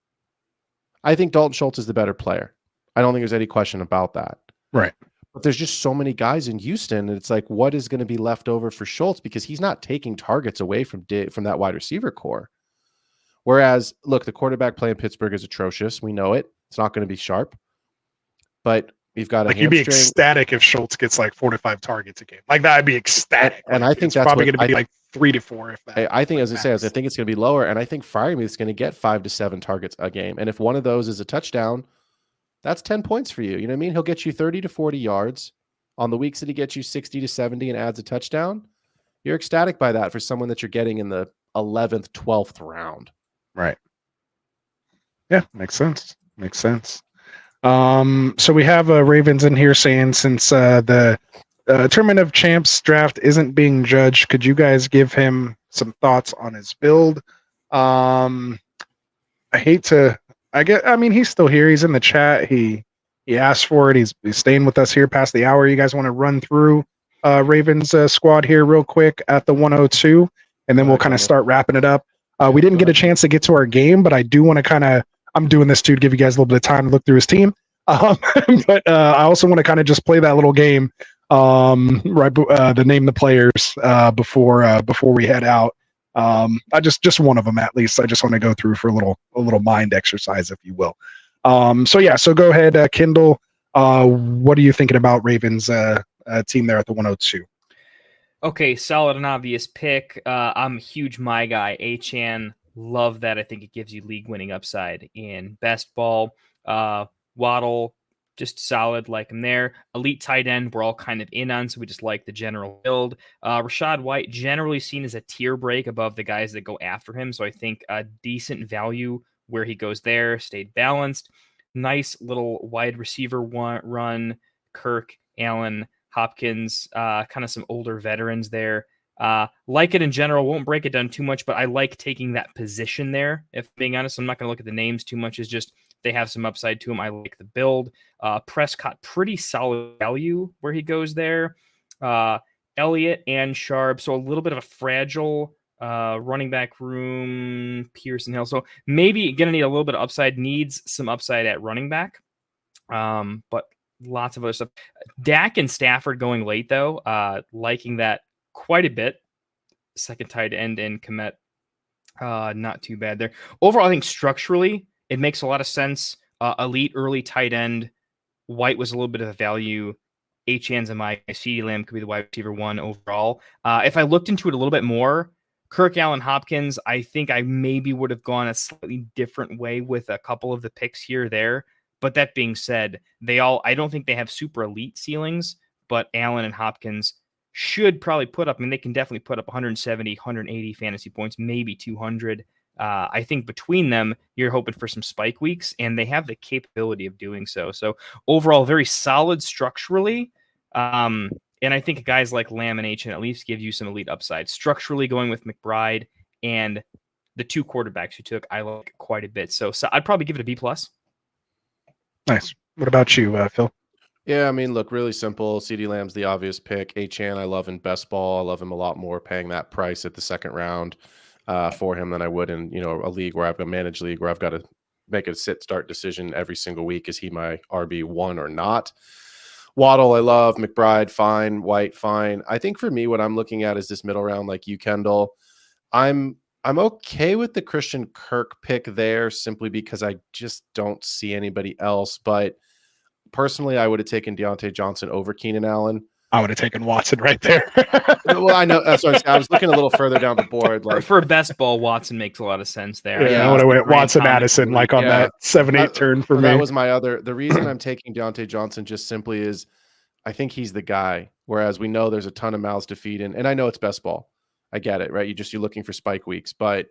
I think Dalton Schultz is the better player. I don't think there's any question about that. Right. But there's just so many guys in Houston, and it's like, what is going to be left over for Schultz? Because he's not taking targets away from that wide receiver core. Whereas, look, the quarterback play in Pittsburgh is atrocious. We know it. It's not going to be sharp. But we've got you'd be ecstatic if Schultz gets like 4 to 5 targets a game. Like that, I'd be ecstatic. And I think that's probably going to be like 3 to 4. If that, I think, as I say, I think it's going to be lower. And I think Freiermuth's going to get 5 to 7 targets a game. And if one of those is a touchdown, that's 10 points for you. You know what I mean? He'll get you 30 to 40 yards on the weeks that he gets you 60 to 70 and adds a touchdown. You're ecstatic by that for someone that you're getting in the 11th, 12th round. Right. Yeah, makes sense. So we have Ravens in here saying since the Tournament of Champs draft isn't being judged, could you guys give him some thoughts on his build? I hate to. I mean, he's still here. He's in the chat. He asked for it. He's staying with us here past the hour. You guys want to run through Ravens squad here real quick at the 102, and then we'll kind of start wrapping it up. We didn't get a chance to get to our game, but I do want to kind of. I'm doing this to give you guys a little bit of time to look through his team. But I also want to kind of just play that little game, the name the players before we head out. I just one of them at least. I just want to go through for a little mind exercise, if you will. So go ahead, Kindle. What are you thinking about Ravens team there at the 102? Okay, solid and obvious pick. I'm a huge my guy, Achan. Love that. I think it gives you league winning upside in best ball. Waddle, just solid, like him there. Elite tight end, we're all kind of in on, so we just like the general build. Rachaad White, generally seen as a tier break above the guys that go after him, so I think a decent value where he goes there, stayed balanced. Nice little wide receiver run, Kirk, Allen, Hopkins, kind of some older veterans there. Like it in general, won't break it down too much, but I like taking that position there. If being honest, I'm not going to look at the names too much. It's just they have some upside to them. I like the build. Prescott, pretty solid value where he goes there. Elliott and Sharp, so a little bit of a fragile running back room. Pearson Hill, so maybe going to need a little bit of upside. Needs some upside at running back, but lots of other stuff. Dak and Stafford going late though. Liking that quite a bit. Second tight end and Komet, not too bad there. Overall, I think structurally it makes a lot of sense. Elite early tight end. White was a little bit of a value. Achan's and my CeeDee Lamb could be the wide receiver one overall. If I looked into it a little bit more, Kirk, Allen, Hopkins, I think I maybe would have gone a slightly different way with a couple of the picks here or there. But that being said, I don't think they have super elite ceilings, but Allen and Hopkins should probably put up, they can definitely put up 170, 180 fantasy points, maybe 200. I think between them, you're hoping for some spike weeks, and they have the capability of doing so. So overall, very solid structurally. And I think guys like Lamb and H at least give you some elite upside. Structurally, going with McBride and the two quarterbacks you took, I like quite a bit. So I'd probably give it a B+. Nice. What about you, Phil? Yeah, look, really simple. CeeDee Lamb's the obvious pick. Achan, I love in best ball. I love him a lot more paying that price at the second round for him than I would in a league where I've got a managed league where I've got to make a sit-start decision every single week. Is he my RB1 or not? Waddle, I love. McBride, fine. White, fine. I think for me, what I'm looking at is this middle round, like you, Kendall. I'm okay with the Christian Kirk pick there simply because I just don't see anybody else. But personally, I would have taken Deontay Johnson over Keenan Allen. I would have taken Watson right there. Well, I know that's what I was looking a little further down the board. Like for best ball, Watson makes a lot of sense there. Yeah, I would have went Watson Addison like on that 7-8 turn for me. That was my other. The reason I'm taking Deontay Johnson just simply is I think he's the guy. Whereas we know there's a ton of mouths to feed, and I know it's best ball. I get it, right? You're looking for spike weeks, but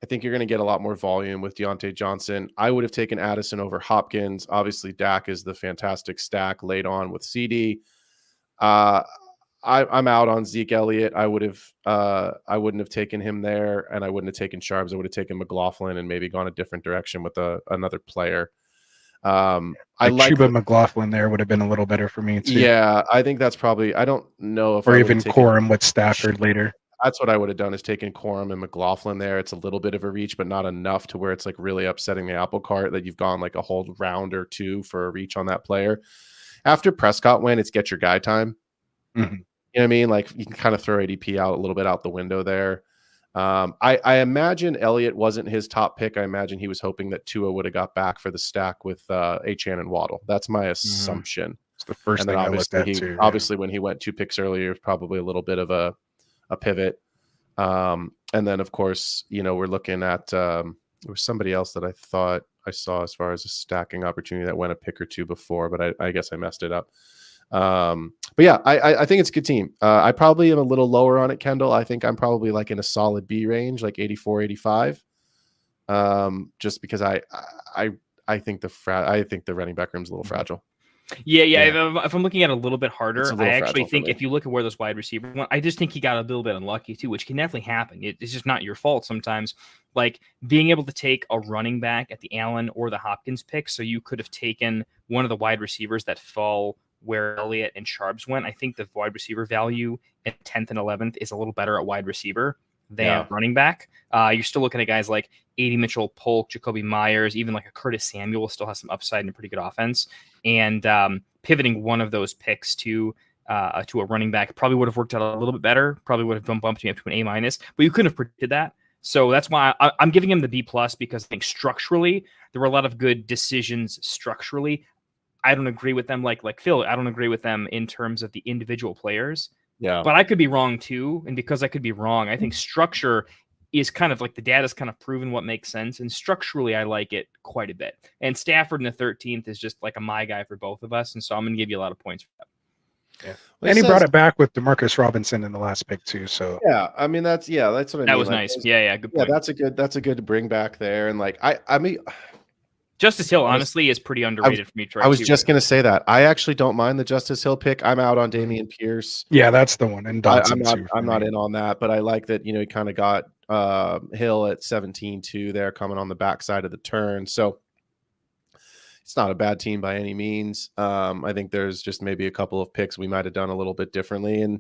I think you're going to get a lot more volume with Deontay Johnson. I would have taken Addison over Hopkins. Obviously, Dak is the fantastic stack laid on with CD. I'm out on Zeke Elliott. I wouldn't have taken him there, and I wouldn't have taken Sharps. I would have taken McLaughlin and maybe gone a different direction with another player. I like Chuba McLaughlin there would have been a little better for me too. Yeah, I think that's probably. I don't know if or even Corum with Stafford later. That's what I would have done, is taken Corum and McLaughlin there. It's a little bit of a reach, but not enough to where it's like really upsetting the apple cart that you've gone like a whole round or two for a reach on that player. After Prescott went, it's get your guy time. Mm-hmm. You know what I mean? Like you can kind of throw ADP out a little bit out the window there. I imagine Elliott wasn't his top pick. I imagine he was hoping that Tua would have got back for the stack with Achan and Waddle. That's my assumption. It's the first thing I looked at too. Obviously, when he went 2 picks earlier, it was probably a little bit of a pivot. And then, of course, we're looking at there was somebody else that I thought I saw as far as a stacking opportunity that went a pick or two before, but I guess I messed it up. But yeah, I think it's a good team. I probably am a little lower on it, Kendall. I think I'm probably like in a solid B range, like 84, 85. Just because I I think the running back room's a little fragile. Yeah. If I'm looking at it a little bit harder, It's a little I actually fragile for think me. if you look at where those wide receivers went, I just think he got a little bit unlucky too, which can definitely happen. It's just not your fault sometimes. Like being able to take a running back at the Allen or the Hopkins pick, so you could have taken one of the wide receivers that fall where Elliott and Sharps went. I think the wide receiver value at 10th and 11th is a little better at wide receiver than running back. You're still looking at guys like A.D. Mitchell, Polk, Jacoby Myers, even like a Curtis Samuel still has some upside and a pretty good offense. And pivoting one of those picks to a running back probably would have worked out a little bit better. Probably would have bumped me up to an A-, but you couldn't have predicted that. So that's why I'm giving him the B+, because I think structurally there were a lot of good decisions structurally. I don't agree with them like Phil. I don't agree with them in terms of the individual players. Yeah. But I could be wrong too. And because I could be wrong, I think structure is kind of like the data's kind of proven what makes sense. And structurally, I like it quite a bit. And Stafford in the 13th is just like a my guy for both of us. And so I'm going to give you a lot of points for that. Yeah. And he brought it back with DeMarcus Robinson in the last pick too. So yeah, I mean that's what I mean. That was nice. Yeah, good point. Yeah, that's a good bring back there. And like I mean Justice Hill, honestly, is pretty underrated for me. I was just going to say that. I actually don't mind the Justice Hill pick. I'm out on Damian Pierce. Yeah, that's the one. And I'm not in on that, but I like that, he kind of got Hill at 17-2 there coming on the backside of the turn. So it's not a bad team by any means. I think there's just maybe a couple of picks we might have done a little bit differently. And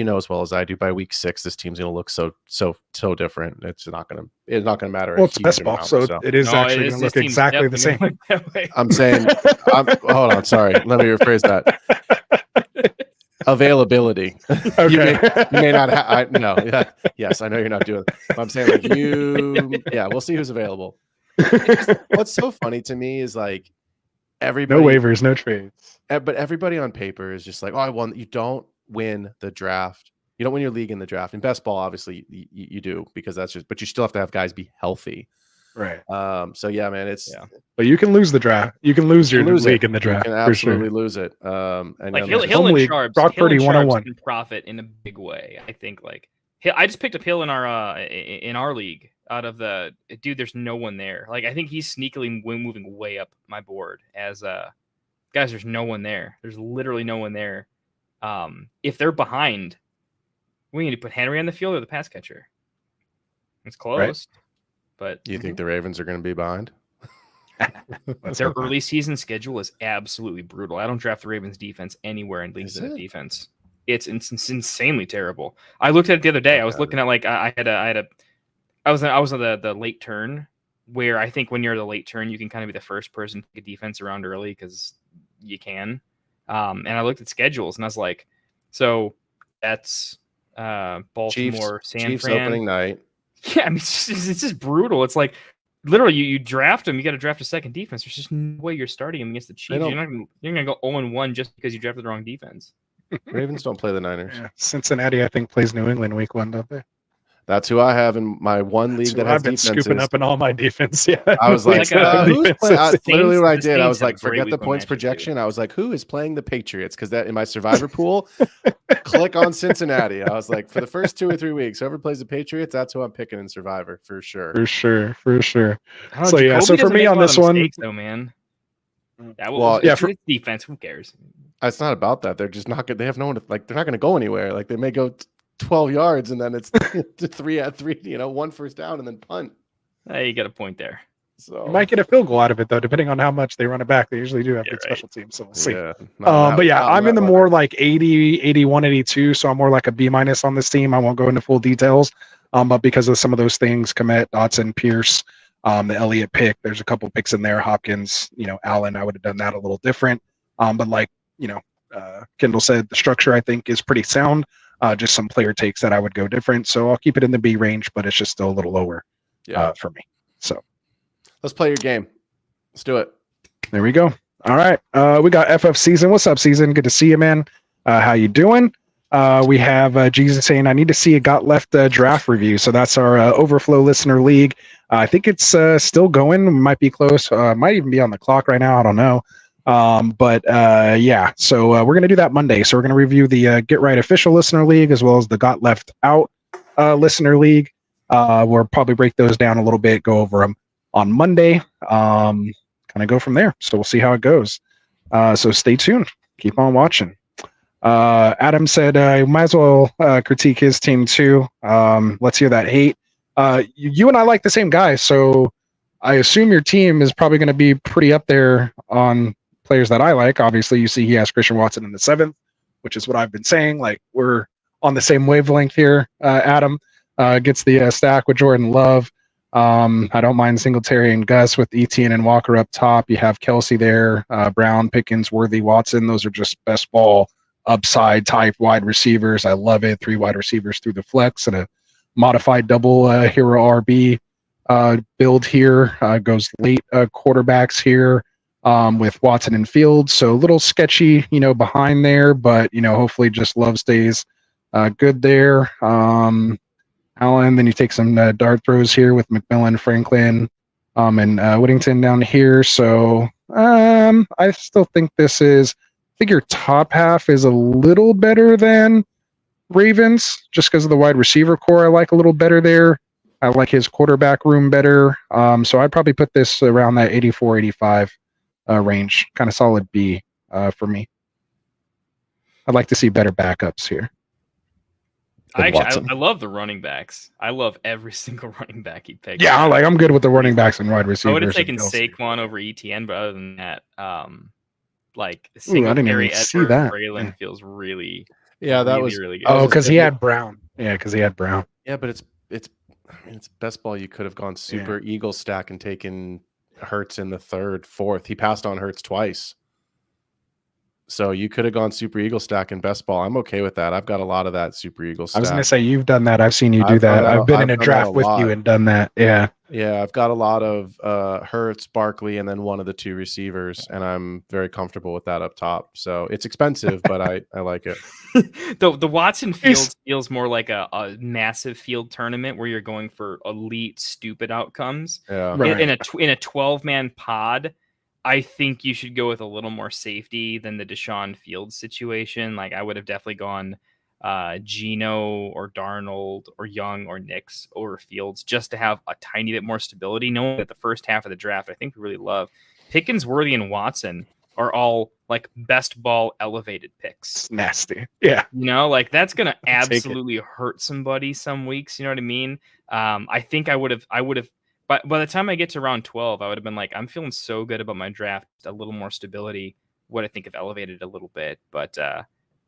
as well as I do, by week 6, this team's going to look so different. It's not going to matter. Well, it's best ball, so it is actually going to look exactly the same. I'm saying, hold on, sorry. Let me rephrase that. Availability. Okay. you may not no. Yeah, yes, I know you're not doing it. But I'm saying we'll see who's available. What's so funny to me is like everybody. No waivers, no trades. But everybody on paper is just like, I won. You don't win the draft. You don't win your league in the draft. In best ball, obviously you do, because but you still have to have guys be healthy. Right. So yeah, man, but you can lose the draft. You can lose your league in the draft. You can absolutely lose it. And like Hill and Sharps, Brock Purdy 101 can profit in a big way. I think like Hill, I just picked up Hill in our league out of the dude. There's no one there. Like I think he's sneakily moving way up my board as guys. There's no one there. There's literally no one there. If they're behind, we need to put Henry on the field or the pass catcher. It's close, right. But do you think the Ravens are going to be behind? Their early season schedule is absolutely brutal. I don't draft the Ravens defense anywhere in leagues of defense. It's insanely terrible. I looked at it the other day. I was looking at like I was on the late turn, where I think when you're the late turn, you can kind of be the first person to get defense around early because you can. And I looked at schedules and I was like, so that's Baltimore, San Fran opening night. Yeah, I mean, it's just brutal. It's like literally you draft them, you got to draft a second defense. There's just no way you're starting them against the Chiefs. You're gonna go 0-1 just because you drafted the wrong defense. Ravens don't play the Niners. Yeah. Cincinnati, I think, plays New England week 1, don't they? That's who I have in my one league that has I've been scooping up in all my defense. Yeah, I was like, who's playing? Literally what I did, I was like, forget the points projection. I was like, who is playing the Patriots? Because that in my survivor pool, click on Cincinnati. I was like, for the first 2 or 3 weeks, whoever plays the Patriots, that's who I'm picking in survivor for sure. For sure. So yeah, so for me on this one, though, man. For defense, who cares? It's not about that. They're just not good. They have no one. They're not going to go anywhere. Like they may go 12 yards and then it's 3 at 3, 1 first down and then punt. Hey, you got a point there. So you might get a field goal out of it though, depending on how much they run it back. They usually do have good special teams, so we'll see. Yeah, but yeah, I'm in the more like 80, 81, 82, so I'm more like a B- on this team. I won't go into full details, but because of some of those things, Komet, Dotson, Pierce, the Elliott pick, there's a couple picks in there. Hopkins, Allen, I would have done that a little different. But like Kendall said, the structure I think is pretty sound. Just some player takes that I would go different. So I'll keep it in the B range, but it's just still a little lower for me. So let's play your game. Let's do it. There we go. All right. We got FF Season. What's up, Season? Good to see you, man. How you doing? We have Jesus saying, I need to see a Got Left draft review. So that's our Overflow Listener League. I think it's still going. Might be close. Might even be on the clock right now. I don't know. Yeah, so we're going to do that Monday. So we're going to review the Get Right Official Listener League as well as the Got Left Out Listener League. We'll probably break those down a little bit, go over them. on Monday. Kind of go from there. So we'll see how it goes. So stay tuned. Keep on watching. Adam said, I might as well critique his team too. Let's hear that hate. You and I like the same guy, so I assume your team is probably going to be pretty up there on players that I like. Obviously, you see he has Christian Watson in the 7th, which is what I've been saying. Like, we're on the same wavelength here. Adam gets the stack with Jordan Love. I don't mind Singletary and Gus with Etienne and Walker up top. You have Kelsey there, Brown, Pickens, Worthy, Watson. Those are just best ball upside type wide receivers. I love it. 3 wide receivers through the flex and a modified double hero RB build here. Goes late quarterbacks here with Watson and Fields. So a little sketchy, behind there, but, hopefully just Love stays good there. Allen, then you take some dart throws here with McMillan, Franklin, and Whittington down here. So I still think this is, I think your top half is a little better than Ravens, just because of the wide receiver core I like a little better there. I like his quarterback room better. So I'd probably put this around that 84, 85 range. Kind of solid B for me. I'd like to see better backups here. I love the running backs. I love every single running back he picked. Yeah, I'm good with the running backs and wide receivers. I would have taken Saquon over ETN, but other than that, I didn't even see that. Braylon feels really, that really, was really good. Oh, because he had Brown. Yeah, because he had Brown. Yeah, but it's best ball. You could have gone super Eagle stack and taken Hurts in the 3rd, 4th. He passed on Hurts twice. So you could have gone Super Eagle stack and best ball. I'm okay with that. I've got a lot of that Super Eagle stack. I was going to say, you've done that. I've seen you do that. I've been in a draft with you and done that. Yeah. Yeah, I've got a lot of Hurts, Barkley, and then one of the 2 receivers, and I'm very comfortable with that up top. So it's expensive, but I like it. The Watson Fields feels more like a massive field tournament where you're going for elite, stupid outcomes. Yeah. Right. In a 12-man pod, I think you should go with a little more safety than the Deshaun Fields situation. Like, I would have definitely gone Geno or Darnold or Young or Nix over Fields just to have a tiny bit more stability, knowing that the first half of the draft, I think we really love. Pickens, Worthy, and Watson are all like best ball elevated picks. It's nasty. Yeah. Like that's going to absolutely hurt somebody some weeks. You know what I mean? I think I would have, but by the time I get to round 12, I would have been like, I'm feeling so good about my draft, a little more stability. What I think have elevated a little bit, but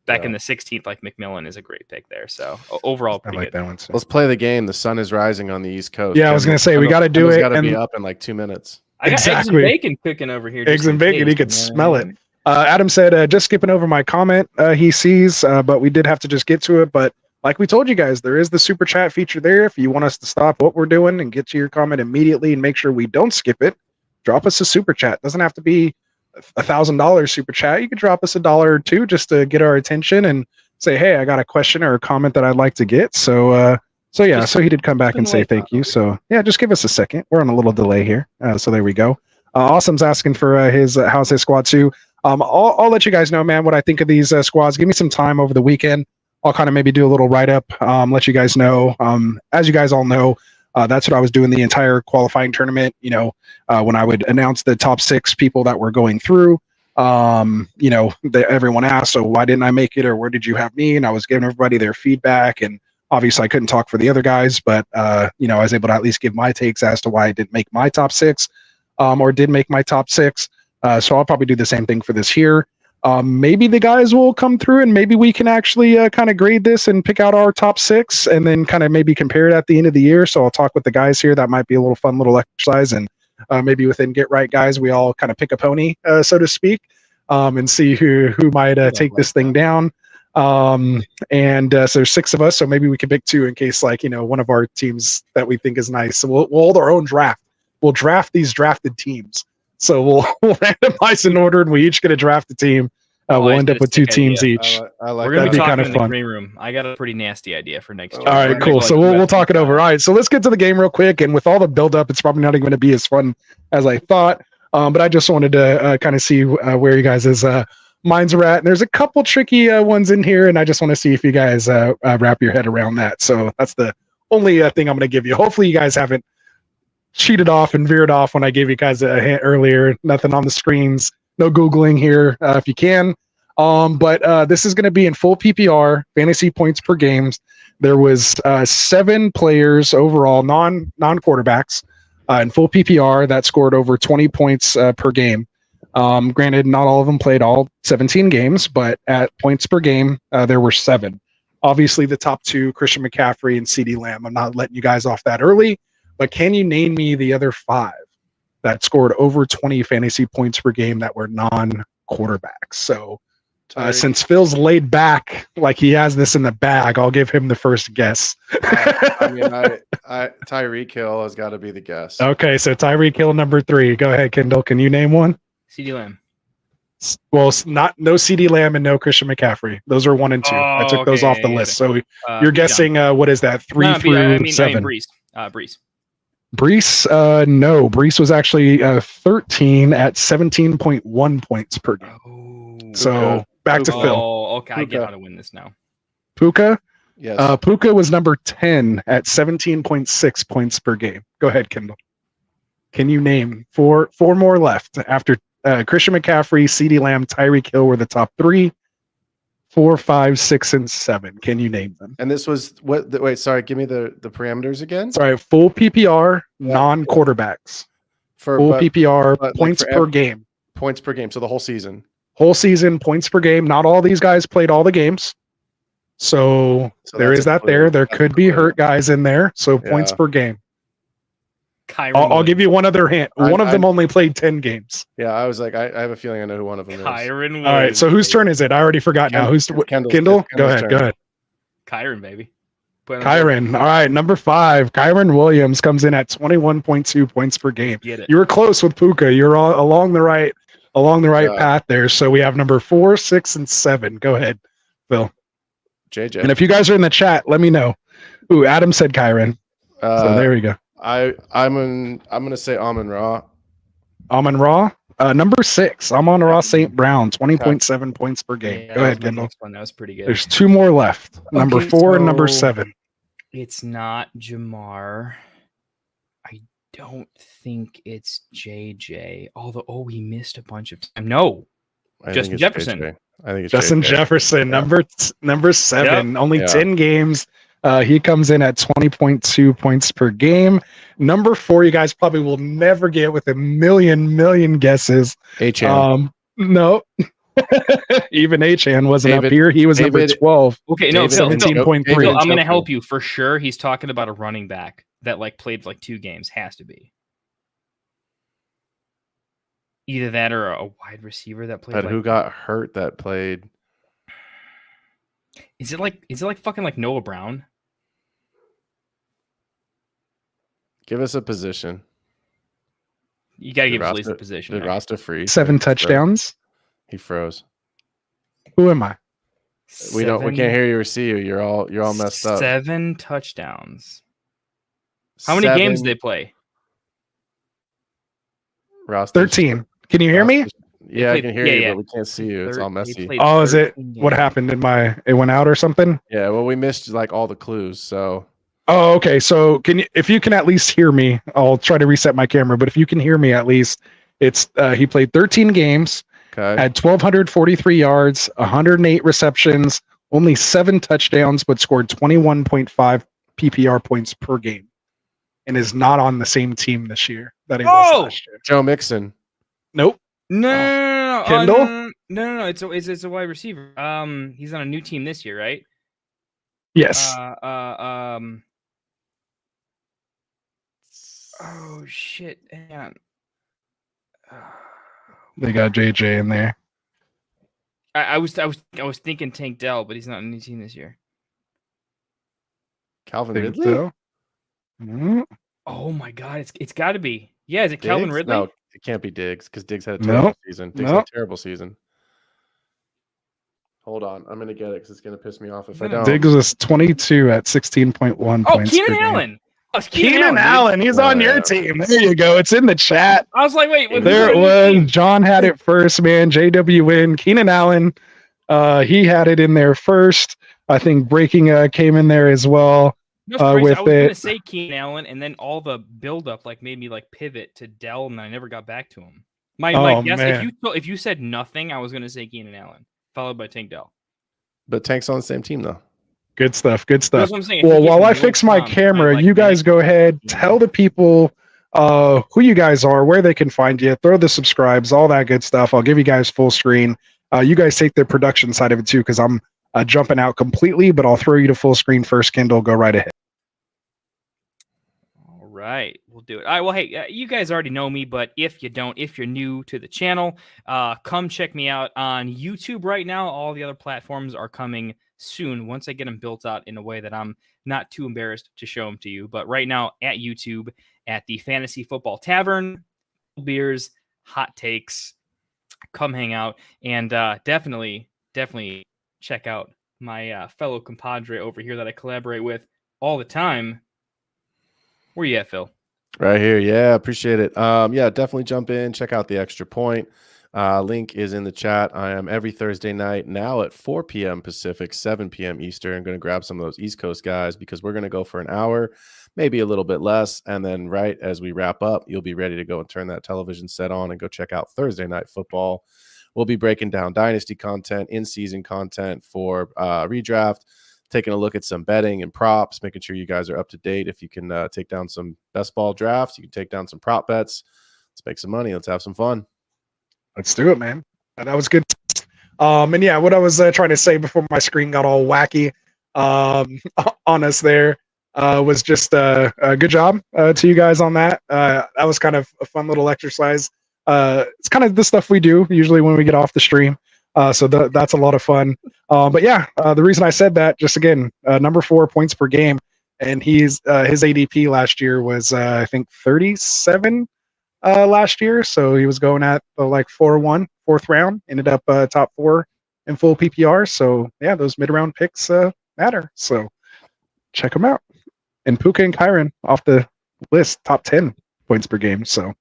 back in the 16th, like McMillan is a great pick there. So overall, pretty good. That one too. Let's play the game. The sun is rising on the East Coast. Yeah, I was going to say, we got to do it. Got to be up in like 2 minutes. I got eggs and bacon cooking over here. Eggs and bacon, he could smell it. Adam said, just skipping over my comment he sees, but we did have to just get to it. But like we told you guys, there is the super chat feature there. If you want us to stop what we're doing and get to your comment immediately and make sure we don't skip it, drop us a super chat. It doesn't have to be $1,000 super chat. You could drop us $1 or $2 just to get our attention and say, hey, I got a question or a comment that I'd like to get. So he did come back and say thank you. So yeah, just give us a second. We're on a little delay here. So there we go. Awesome's asking for his how's his squad too. I'll let you guys know, man, what I think of these squads. Give me some time over the weekend. I'll kind of maybe do a little write-up, let you guys know. As you guys all know, that's what I was doing the entire qualifying tournament, when I would announce the top 6 people that were going through. Everyone asked, so why didn't I make it, or where did you have me? And I was giving everybody their feedback, and obviously I couldn't talk for the other guys, but I was able to at least give my takes as to why I didn't make my top 6, or did make my top 6. So I'll probably do the same thing for this here. Maybe the guys will come through and maybe we can actually kind of grade this and pick out our top 6 and then kind of maybe compare it at the end of the year. So I'll talk with the guys here. That might be a little fun little exercise. And maybe within Get Right Guys, we all kind of pick a pony, so to speak, and see who might take this thing down. So there's 6 of us. So maybe we can pick 2 in case one of our teams that we think is nice. So we'll hold our own draft. We'll draft these drafted teams. So we'll randomize in order, and we each get a drafted team. We'll end up with 2 teams each. I like We're gonna that. be That'd be kind talking of in the fun. green room. I got a pretty nasty idea for next year. All right, cool. So we'll talk it over. All right, so let's get to the game real quick. And with all the build-up, it's probably not even going to be as fun as I thought. But I just wanted to kind of see where you guys' minds are at. And there's a couple tricky ones in here, and I just want to see if you guys wrap your head around that. So that's the only thing I'm going to give you. Hopefully you guys haven't cheated off and veered off when I gave you guys a hint earlier. Nothing on the screens. No Googling here if you can. But this is going to be in full PPR, fantasy points per games. There was 7 players overall, non-quarterbacks, in full PPR that scored over 20 points per game. Granted, not all of them played all 17 games, but at points per game, there were 7. Obviously, the top 2, Christian McCaffrey and CeeDee Lamb. I'm not letting you guys off that early, but can you name me the other 5 that scored over 20 fantasy points per game that were non-quarterbacks? So since Phil's laid back like he has this in the bag, I'll give him the first guess. Tyreek Hill has got to be the guess. Okay, so Tyreek Hill, number 3. Go ahead, Kendall. Can you name one? CeeDee Lamb. Well, no CeeDee Lamb and no Christian McCaffrey. Those are 1 and 2. I took those off the list. So you're guessing what is that? 3 through 7. Brees. Brees, no. Brees was actually 13 at 17.1 points per game. Oh, so back to Phil. Oh, okay. I get how to win this now. Puka? Yes. Puka was number 10 at 17.6 points per game. Go ahead, Kendall. Can you name 4 more left after Christian McCaffrey, CeeDee Lamb, Tyreek Hill were the top 3? 4, 5, 6, and 7. Can you name them? And this was what? Wait, sorry. Give me the parameters again. Sorry, full PPR, non-quarterbacks. Full PPR, points per game. Points per game. So the whole season. Whole season, points per game. Not all these guys played all the games. So there is that there. There could be hurt guys in there. So points per game. I'll give you one other hint. One of them only played 10 games. Yeah, I was like, I have a feeling I know who one of them is. Kyron. All right, so whose turn is it? I already forgot now. Who's Kendall? Go ahead. Kyron, baby. Kyron. All right, number 5. Kyron Williams comes in at 21.2 points per game. You were close with Puka. You're all along the right path there. So we have number 4, 6, and 7. Go ahead, Phil. JJ. And if you guys are in the chat, let me know. Ooh, Adam said Kyron. So there we go. I'm gonna say Amon-Ra. Amon-Ra, number 6. Amon-Ra St. Brown, 20.7 points per game. Yeah, go ahead, Kendall. That was pretty good. There's 2 more left. Number 4 and number 7. It's not Jamar. I don't think it's JJ. Although, he missed a bunch of time. No, Justin Jefferson. JJ. I think it's Justin Jefferson, number 7. Only 10 games. He comes in at 20.2 points per game. Number 4, you guys probably will never get with a million guesses. H-An. No. Even H-An wasn't up here. He was number 12. Okay, no, 17.3. I'm going to help you for sure. He's talking about a running back that played 2 games. Has to be. Either that or a wide receiver that played. But who got hurt that played? Is it fucking Noah Brown? Give us a position. You gotta give us at least the position. Did Rasta freeze? 7 touchdowns. He froze. Who am I? We can't hear you or see you. You're all messed up. 7 touchdowns. How many games did they play? Rasta. 13. Can you hear me? Yeah, I can hear you, but we can't see you. It's all messy. Oh, is it? What happened? It went out or something? Yeah, well, we missed all the clues, so. Oh, okay. So if you can at least hear me, I'll try to reset my camera. But if you can hear me at least, it's he played 13 games, had 1,243 yards, 108 receptions, only 7 touchdowns, but scored 21.5 PPR points per game, and is not on the same team this year that he was last year. Joe Mixon. Nope. No. Kendall? No. It's a wide receiver. He's on a new team this year, right? Yes. Oh shit! Hang on. They got JJ in there. I was thinking Tank Dell, but he's not on a new team this year. Calvin Ridley. Oh my god! It's got to be. Yeah, is it Calvin Diggs? Ridley? No, it can't be Diggs because Diggs had a terrible season. Diggs had a terrible season. Hold on, I'm gonna get it because it's gonna piss me off if I don't. Diggs was 22 at 16.1 points. Keenan Allen. Keenan Allen, he's on your team. There you go. It's in the chat. I was like, wait. There it was. John had it first, man. JWN. Keenan Allen, he had it in there first. I think Breaking came in there as well. No, Trace, with I was going to it. say Keenan Allen, and then all the buildup made me pivot to Dell, and I never got back to him. My guess, Man. if you said nothing, I was going to say Keenan Allen, followed by Tank Dell. But Tank's on the same team though. Good stuff. Good stuff. That's what I'm saying. Well, while I fix my camera, you guys go ahead, tell the people who you guys are, where they can find you, throw the subscribes, all that good stuff. I'll give you guys full screen. You guys take the production side of it too, because I'm jumping out completely, but I'll throw you to full screen first, Kindle. Go right ahead. All right, we'll do it. All right, well, hey, you guys already know me, but if you don't, if you're new to the channel, come check me out on YouTube right now. All the other platforms are coming soon once I get them built out in a way that I'm not too embarrassed to show them to you. But right now at YouTube, at the Fantasy Football Tavern, beers, hot takes, come hang out, and definitely check out my fellow compadre over here that I collaborate with all the time. Where you at, Phil? Right here. Yeah, appreciate it. Yeah, definitely jump in, check out the Extra Point. Link is in the chat. I am every Thursday night now at 4 p.m. Pacific, 7 p.m. Eastern. I'm going to grab some of those East Coast guys because we're going to go for an hour, maybe a little bit less. And then right as we wrap up, you'll be ready to go and turn that television set on and go check out Thursday Night Football. We'll be breaking down Dynasty content, in-season content for redraft, taking a look at some betting and props, making sure you guys are up to date. If you can take down some best ball drafts, you can take down some prop bets. Let's make some money. Let's have some fun. Let's do it, man. That was good. And yeah, what I was trying to say before my screen got all wacky on us there was just a good job to you guys on that. That was kind of a fun little exercise. It's kind of the stuff we do usually when we get off the stream. So that's a lot of fun. But yeah, the reason I said that, just again, number 4 points per game, and his ADP last year was I think 37 last year. So he was going at like 4-1, fourth round, ended up top 4 in full PPR. So yeah, those mid-round picks matter. So check them out. And Puka and Kyron off the list, top 10 points per game. So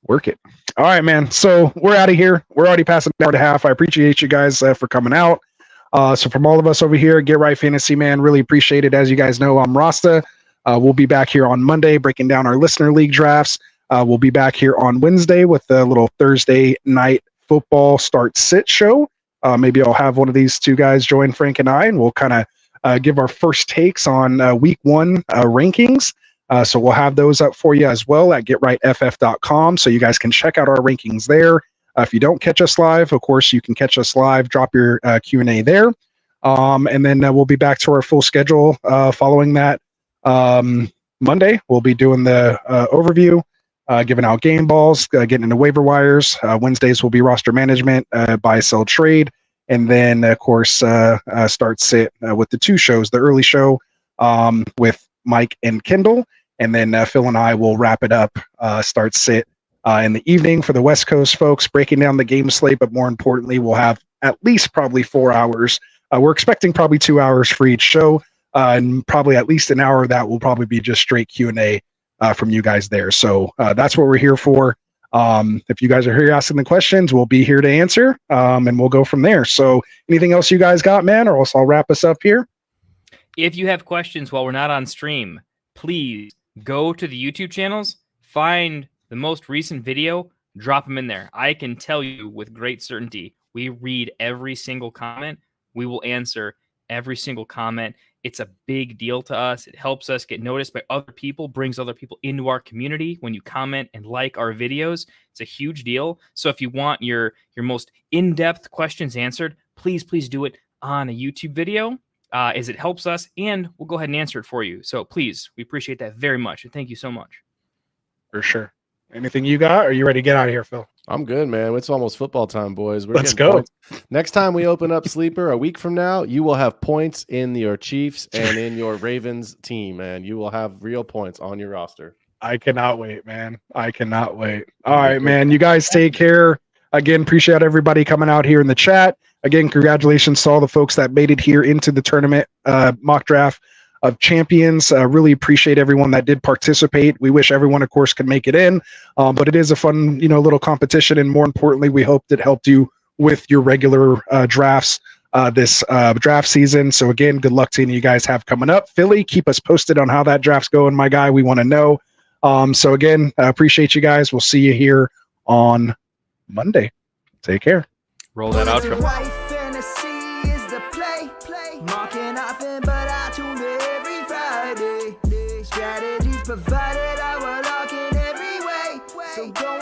work it. All right, man. So we're out of here. We're already past an hour and a half. I appreciate you guys for coming out. So from all of us over here, Get Right Fantasy, man, really appreciate it. As you guys know, I'm Rasta. We'll be back here on Monday breaking down our listener league drafts. We'll be back here on Wednesday with a little Thursday night football start sit show. Maybe I'll have one of these two guys join Frank and I, and we'll kind of give our first takes on week 1 rankings. So we'll have those up for you as well at getrightff.com. So you guys can check out our rankings there. If you don't catch us live, of course, you can catch us live. Drop your Q&A there. And then we'll be back to our full schedule following that. Monday, we'll be doing the overview, giving out game balls, getting into waiver wires. Wednesdays will be roster management, buy, sell, trade. And then, of course, start sit with the 2 shows, the early show with Mike and Kendall. And then Phil and I will wrap it up, start sit in the evening for the West Coast folks, breaking down the game slate. But more importantly, we'll have at least probably 4 hours. We're expecting probably 2 hours for each show, and probably at least an hour of that will probably be just straight Q&A from you guys there. So that's what we're here for. If you guys are here asking the questions, we'll be here to answer, and we'll go from there. So anything else you guys got, man, or else I'll wrap us up here? If you have questions while we're not on stream, please go to the YouTube channels, find the most recent video, drop them in there. I can tell you with great certainty, we read every single comment. We will answer every single comment. It's a big deal to us. It helps us get noticed by other people, brings other people into our community. When you comment and like our videos, it's a huge deal. So if you want your most in-depth questions answered, please do it on a YouTube video, as it helps us, and we'll go ahead and answer it for you. So please, we appreciate that very much, and thank you so much. For sure. Anything you got? Or are you ready to get out of here, Phil? I'm good, man. It's almost football time, boys. Let's go. Points. Next time we open up Sleeper a week from now, you will have points in your Chiefs and in your Ravens team, man. You will have real points on your roster. I cannot wait, man. I cannot wait. All right, man. You guys take care. Again, appreciate everybody coming out here in the chat. Again, congratulations to all the folks that made it here into the tournament mock draft of champions. Really appreciate everyone that did participate. We wish everyone, of course, could make it in, but it is a fun, little competition. And more importantly, we hope it helped you with your regular drafts this draft season. So again, good luck to any of you guys have coming up. Philly, keep us posted on how that draft's going, my guy. We want to know. So again, I appreciate you guys. We'll see you here on Monday. Take care. Roll that outro. White fantasy is the play. Marking nothing, but I tune in every Friday. Strategies provided, I will lock in every way. So go